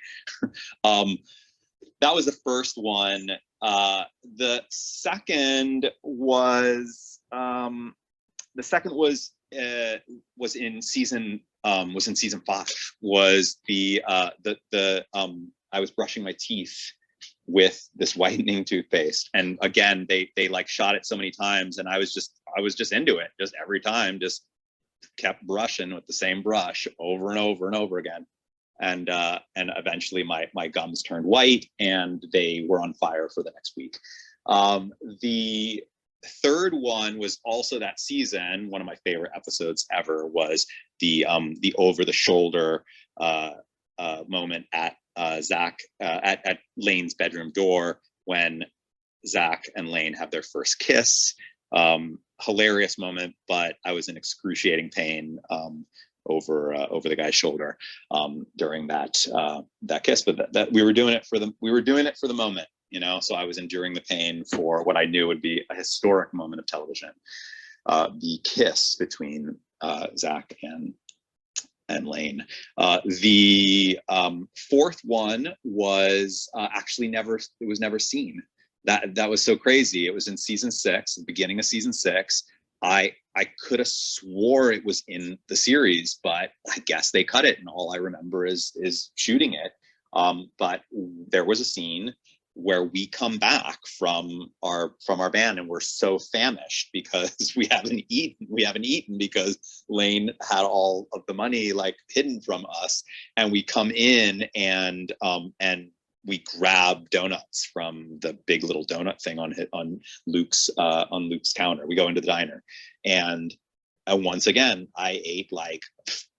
That was the first one. The second was in season 5. Was the I was brushing my teeth with this whitening toothpaste, and again they like shot it so many times, and I was just into it. Just every time, just kept brushing with the same brush over and over and over again. And eventually my gums turned white and they were on fire for the next week. The third one was also that season. One of my favorite episodes ever was the over the shoulder moment at Zach at Lane's bedroom door when Zach and Lane have their first kiss. Hilarious moment, but I was in excruciating pain over the guy's shoulder during that kiss. But that we were doing it for the moment, you know. So I was enduring the pain for what I knew would be a historic moment of television, the kiss between Zach and Lane. The fourth one was actually never seen. That was so crazy. It was in season 6, the beginning of season 6. I could have swore it was in the series, but I guess they cut it, and all I remember is shooting it. But there was a scene where we come back from our band, and we're so famished because we haven't eaten because Lane had all of the money like hidden from us, and we come in and we grab donuts from the big little donut thing on Luke's counter. We go into the diner, and once again I ate like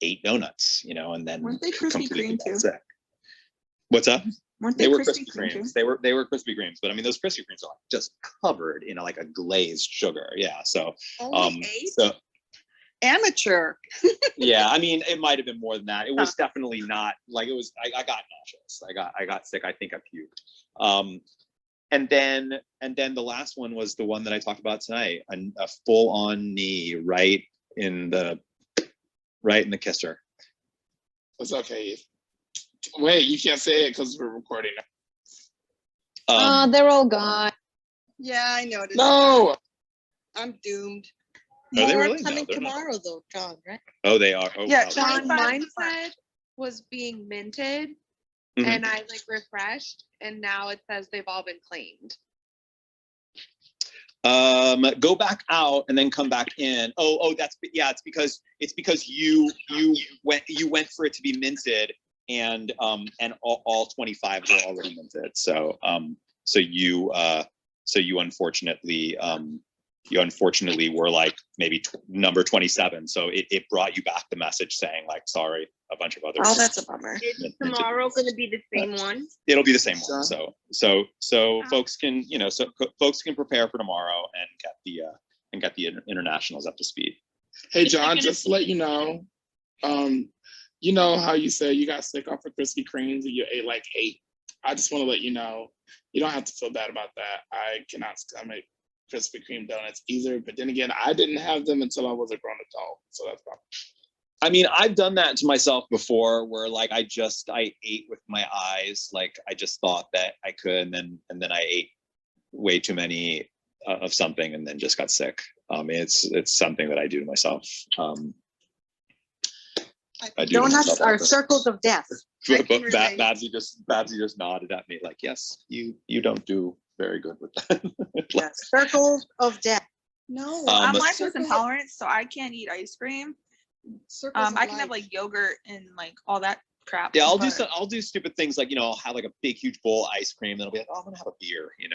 8 donuts, you know, and then Weren't they Krispy Kreme too? sick. What's up? Weren't They were Krispy Krispy Kreme too? Kremes. They were Krispy Kremes, but I mean those Krispy Kremes are like just covered in like a glazed sugar. Yeah, so Only 8? so Amateur. yeah, I mean it might have been more than that. It was definitely not like it was. I got nauseous. I got sick. I think I puked. And then the last one was the one that I talked about tonight, a full on knee right in the kisser. It's okay. Wait, you can't say it because we're recording. They're all gone. Yeah, I noticed. No. I'm doomed. Are they More really? No, coming they're not. tomorrow though, John, right? Oh, they are. Oh, Yeah, wow. John, mine said was being minted, Mhm. and I like refreshed, and now it says they've all been claimed. Go back out and then come back in. It's because you went for it to be minted, and all 25 were already minted. So you unfortunately were like maybe number 27. So it brought you back the message saying like, sorry, a bunch of others. Oh, that's a bummer. Is tomorrow going to be the same one? It'll be the same one. So folks can, folks can prepare for tomorrow and get the internationals up to speed. Hey, John, just to let you know, you know how you said you got sick off of Krispy Kremes and you ate like 8. I just want to let you know, you don't have to feel bad about that. I cannot stomach Krispy Kreme donuts either. But then again, I didn't have them until I was a grown adult. So that's fine. I mean, I've done that to myself before where like I ate with my eyes. Like I just thought that I could, and then I ate way too many of something and then just got sick. It's something that I do to myself. I do Donuts are circles of death. But Babsy just nodded at me like, yes, you don't do very good with that. Yes, circles of death. No, I'm lactose intolerant, so I can't eat ice cream. I can have like yogurt and like all that crap. Yeah, I'll do stupid things like, I'll have like a big huge bowl of ice cream, and I'll be like, oh, I'm gonna have a beer, and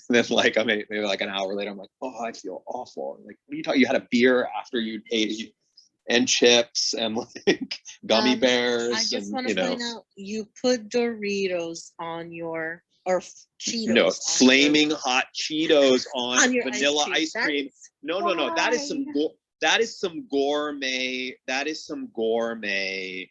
then like maybe like an hour later, I'm like, oh, I feel awful. I'm like, what are you talking? You had a beer after you ate and chips and like gummy bears. I just want and, to point out, you put Doritos on your Cheetos. No, flaming hot Cheetos on your vanilla ice cream. No. That is some gourmet. That is some gourmet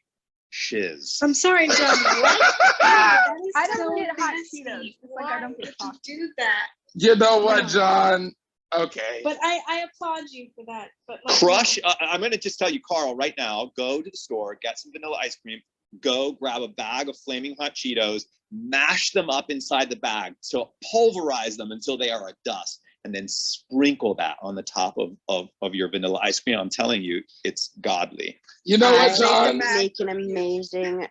shiz. I'm sorry, John. What? I don't get hot Cheetos. It's like I don't get chocolate. Do that. You know what, John? Okay. But I applaud you for that. But like, Crush. I'm going to just tell you, Carl, right now, go to the store, get some vanilla ice cream, go grab a bag of flaming hot Cheetos, mash them up inside the bag, so pulverize them until they are a dust, and then sprinkle that on the top of your vanilla ice cream. I'm telling you, it's godly. You know what, John? Make an amazing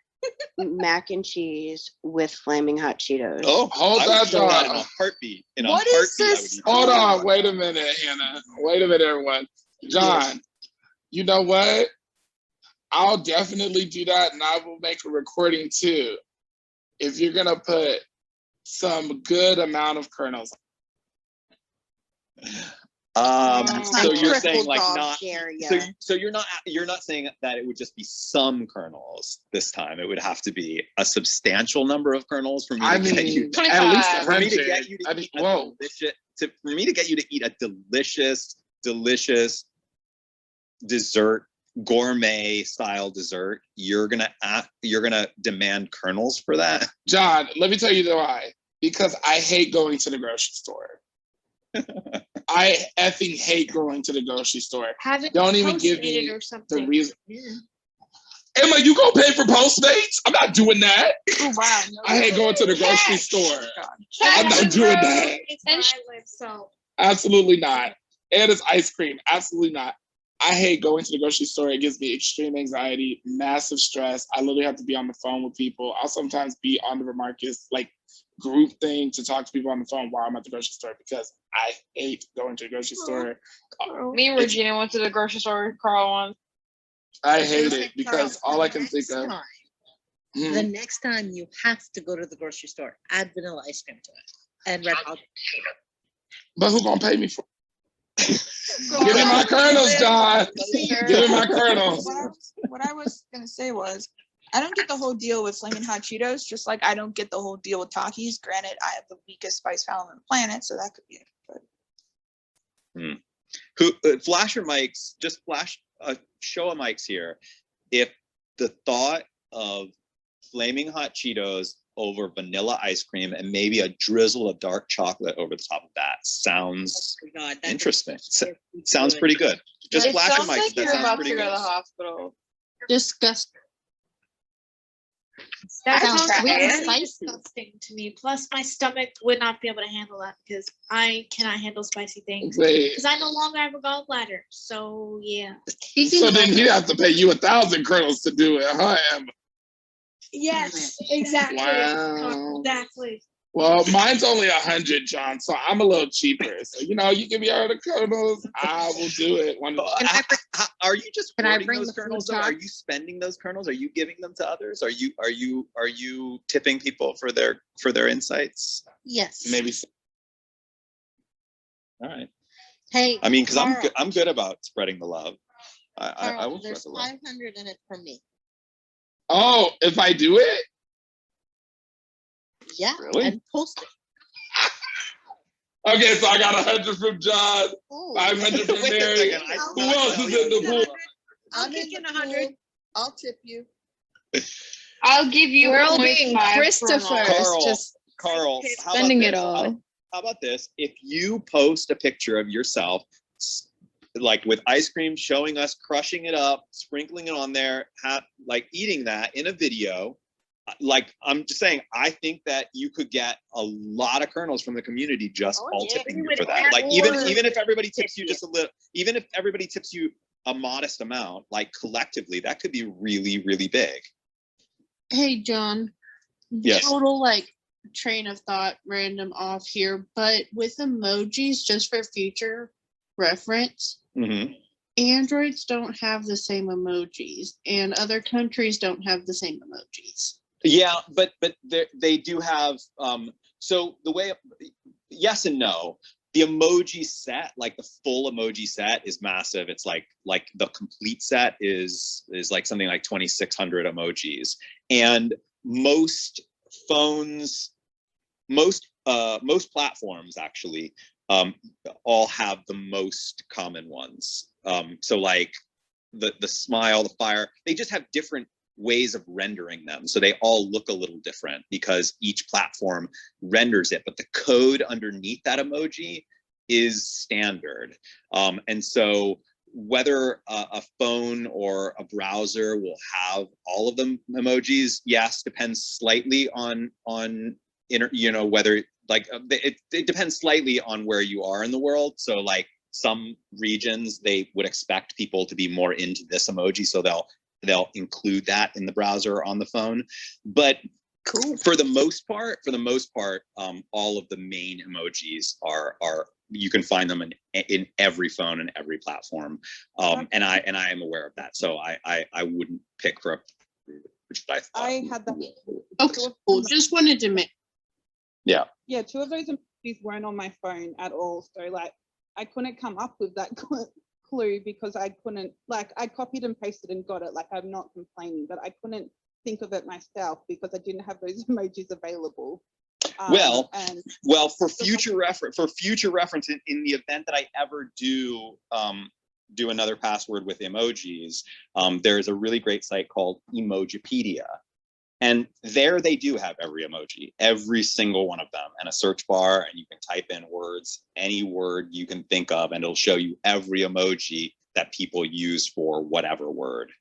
mac and cheese with flaming hot Cheetos. Oh, hold I would that throw that thought. in a heartbeat. What is this? Hold on, wait a minute, Hannah. Wait a minute, everyone. John, you know what? I'll definitely do that, and I will make a recording too. If you're gonna put some good amount of kernels. So you're saying like not. Area. So you're not saying that it would just be some kernels this time. It would have to be a substantial number of kernels for me to get you. At least for me to get you to eat for me to get you to eat a delicious dessert, gourmet style dessert. You're gonna demand kernels for that. John, let me tell you why. Because I hate going to the grocery store. I effing hate going to the grocery store. Don't even give me the reason. Emma, you gonna pay for Postmates? I'm not doing that. Oh wow! No, I hate going to the grocery store. I'm not doing that. It's where I live, so. Absolutely not. And it's ice cream. Absolutely not. I hate going to the grocery store. It gives me extreme anxiety, massive stress. I literally have to be on the phone with people. I'll sometimes be on the Remarcus like group thing to talk to people on the phone while I'm at the grocery store because I hate going to the grocery store. Me and Regina went to the grocery store, Carl once. I hate it because all I can think of. The next time you have to go to the grocery store, add vanilla ice cream to it and red hot. But who's gonna pay me for? Give me my kernels, John. Give me my kernels. What I was gonna say was, I don't get the whole deal with flaming hot Cheetos, just like I don't get the whole deal with Takis. Granted, I have the weakest spice palate on the planet, so that could be it. But Flash your mics? Just flash a show of mics here. If the thought of flaming hot Cheetos over vanilla ice cream and maybe a drizzle of dark chocolate over the top of that. Sounds interesting. Sounds pretty good. Just It flash a sounds mic. like That you're sounds about pretty to go to good. the hospital. Disgusting. That Sounds sounds really very spicy. disgusting to me. Plus, my stomach would not be able to handle that because I cannot handle spicy things. Wait. Because I no longer have a gallbladder. So yeah. So then he'd have to pay you 1,000 kernels to do it, huh, Emma? Yes, exactly. Wow. Exactly. Well, mine's only 100, John, so I'm a little cheaper. So, you know, you give me 100 kernels, I will do it. Are you just Can I hoarding bring those the food kernels? Though? Are talk? you spending those kernels? Are you giving them to others? Are you tipping people for their insights? Yes. Maybe so. All right. Hey, I mean, because Carl, I'm good about spreading the love. I Carl, will spread there's the love. 500 in it for me. Oh, if I do it? Yeah, Really? and post it. Okay, so I got 100 from John, Ooh. 500 from Wait a Mary. second, Who else is in the pool? I'm in the pool. I'll tip you. I'll give you We're all 0.5 being for Christopher. an Carl, just Carl, how about spending it this? all. How about this? If you post a picture of yourself, like with ice cream, showing us crushing it up, sprinkling it on there, like eating that in a video, like I'm just saying, I think that you could get a lot of kernels from the community just all tipping you for that. Like even if everybody tips you just a little, even if everybody tips you a modest amount, like collectively, that could be really, really big. Hey, John. Yes. Total like train of thought, random off here, but with emojis, just for future reference, Mm-hmm. Androids don't have the same emojis, and other countries don't have the same emojis. Yeah, but they do have. So the way, yes and no. The emoji set, like the full emoji set, is massive. It's like the complete set is like something like 2,600 emojis, and most phones, most platforms actually all have the most common ones. So like the smile, the fire, they just have different ways of rendering them. So they all look a little different because each platform renders it, but the code underneath that emoji is standard. And so whether a phone or a browser will have all of them emojis, yes, depends slightly on whether like it depends slightly on where you are in the world. So like some regions, they would expect people to be more into this emoji, so they'll include that in the browser or on the phone. But cool. For the most part, all of the main emojis are you can find them in every phone and every platform. And I am aware of that. So I wouldn't pick for a which I had that. Okay, cool. Just wanted to make. Yeah. Yeah, two of those emojis weren't on my phone at all. So like I couldn't come up with that clue because I couldn't, like I copied and pasted and got it. Like I'm not complaining, but I couldn't think of it myself because I didn't have those emojis available. Well, for future reference, in the event that I ever do another password with emojis, there's a really great site called Emojipedia. And there they do have every emoji, every single one of them, and a search bar, and you can type in words, any word you can think of, and it'll show you every emoji that people use for whatever word.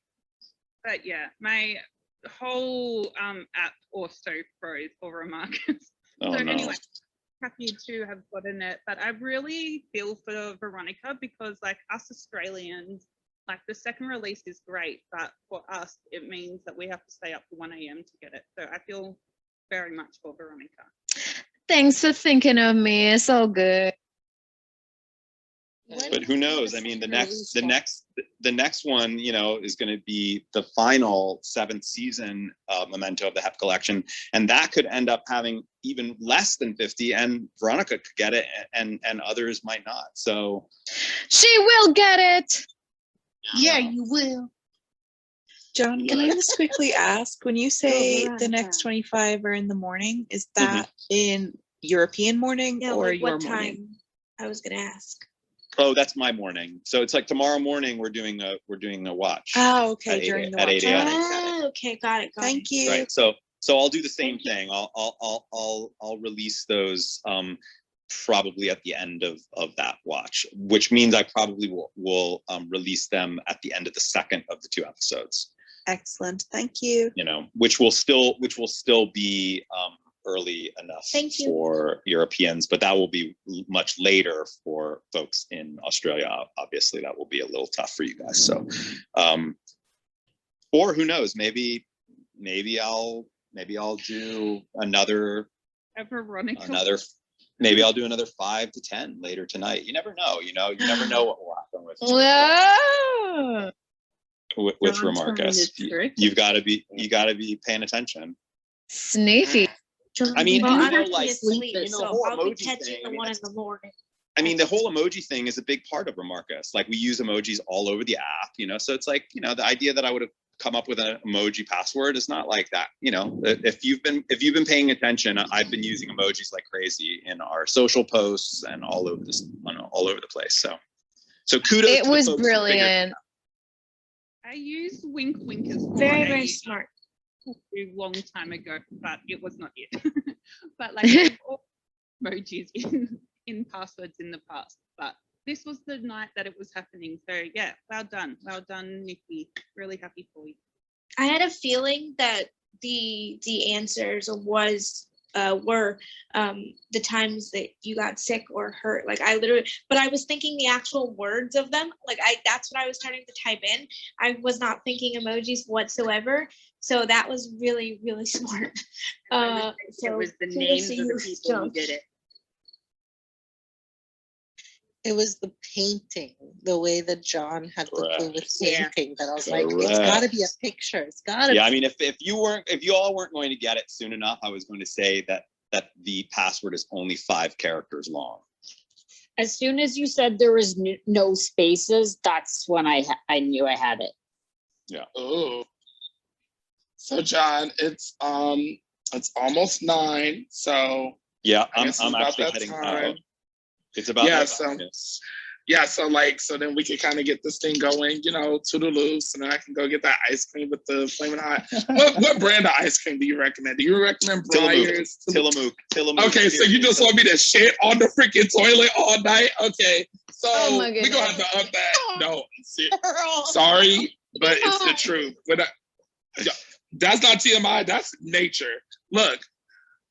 But yeah, my whole app also froze over a Marcus. Oh, so no. anyway, happy to have gotten it, but I really feel for Veronica because like us Australians, like the second release is great, but for us, it means that we have to stay up to 1 a.m. to get it. So I feel very much for Veronica. Thanks for thinking of me. It's all good. But who knows? I mean, the next one, is going to be the final 7th season memento of the HEP collection, and that could end up having even less than 50. And Veronica could get it, and others might not. So she will get it. Yeah, you will. John, can I just quickly ask, when you say the next 25 are in the morning, is that in European morning or like your what morning? time? I was gonna ask. Oh, that's my morning. So it's like tomorrow morning we're doing a watch. Oh, okay, at during 8, the at watch. 8 a.m. Oh, okay, got it. Thank you. Right. So So I'll do the same thing. I'll release those probably at the end of that watch, which means I probably will release them at the end of the second of the 2 episodes. Excellent. Thank you. You know, which will still be early enough for Europeans, but that will be much later for folks in Australia. Obviously, that will be a little tough for you guys. So, or who knows? Maybe I'll do another. Maybe I'll do another 5 to 10 later tonight. You never know. You know, you never know what will happen with. Whoa. With Remarcus, you got to be paying attention. Sneaky. I mean, well, I'm you know, actually like asleep, the so whole I'll be emoji catching thing. the one in the morning. I mean, the whole emoji thing is a big part of Remarcus. Like, we use emojis all over the app, you know. So it's like, you know, the idea that I would have come up with an emoji password is not like that. You know, if you've been paying attention, I've been using emojis like crazy in our social posts and all over the place. So kudos. It to was the folks who figured it brilliant. out. I used wink winkers for Very smart. a long time ago, but it was not it. But like I've all emojis in passwords in the past, but this was the night that it was happening. So yeah, well done, Nikki. Really happy for you. I had a feeling that the answers were the times that you got sick or hurt. Like but I was thinking the actual words of them. Like that's what I was starting to type in. I was not thinking emojis whatsoever. So that was really, really smart. It was the names of the people who did it. It was the painting, the way that John had the clue with painting that I was like, it's Correct. gotta be a picture. It's gotta be. I mean, if you all weren't going to get it soon enough, I was going to say that the password is only 5 characters long. As soon as you said there was no spaces, that's when I knew I had it. Yeah. Oh. So John, it's almost 9. So yeah, I I'm guess it's about actually that heading time. out. It's about so then we can kind of get this thing going, you know, toodaloo, and then I can go get that ice cream with the flaming hot. What brand of ice cream do you recommend? Do you recommend Breyers? Tillamook. Okay, so you just want me to shit on the freaking toilet all night? Okay, so my we're gonna have to up that. No, sorry, but it's the truth. That's not TMI, that's nature. Look,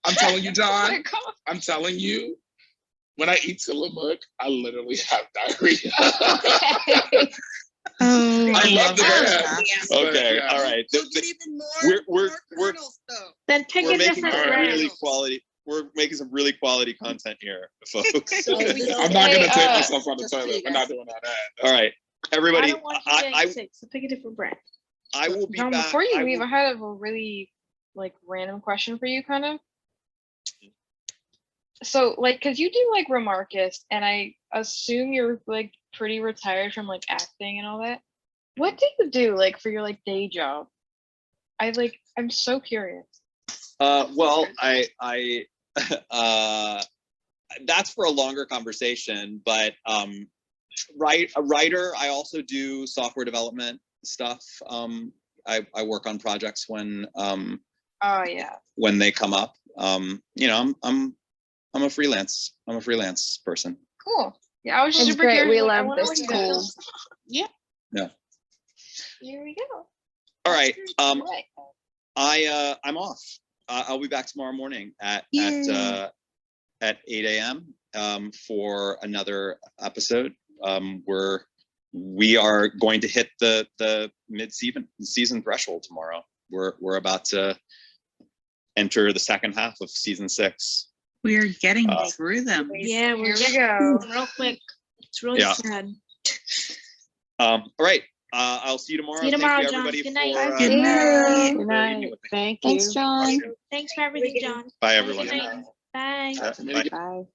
I'm telling you, John, I'm telling you, when I eat Tillamook, I literally have diarrhea. I love the brand. Okay, all right. Then pick We're a making different some brand. really quality. We're making some really quality content here, folks. I'm not gonna take myself on the toilet. We're not doing all that. All right, everybody. I don't want you getting sick, so pick a different brand. I will be John, back. before you leave, I have a really random question for you, kind of. So, because you do Remarcus, and I assume you're pretty retired from acting and all that. What do you do for your day job? I'm so curious. Well, I that's for a longer conversation, but a writer. I also do software development stuff. I work on projects when when they come up. You know, I'm a freelance person. Cool. Yeah, I was just It's super great. curious. We I love wonder this what you school. do. Yeah. Yeah. Here we go. All right. I'm off. I'll be back tomorrow morning at 8 a.m. For another episode. We are going to hit the mid-season threshold tomorrow. We're about to enter the second half of season 6. We are getting through them. Yeah, we're go. real quick. It's really sad. All right. I'll see you tomorrow. See you tomorrow, Thank you, John. everybody, Good night. for, Good night. for reading with me. Thank you. Thanks, John. Thanks for everything, John. Bye, everyone. Bye. Bye. Bye.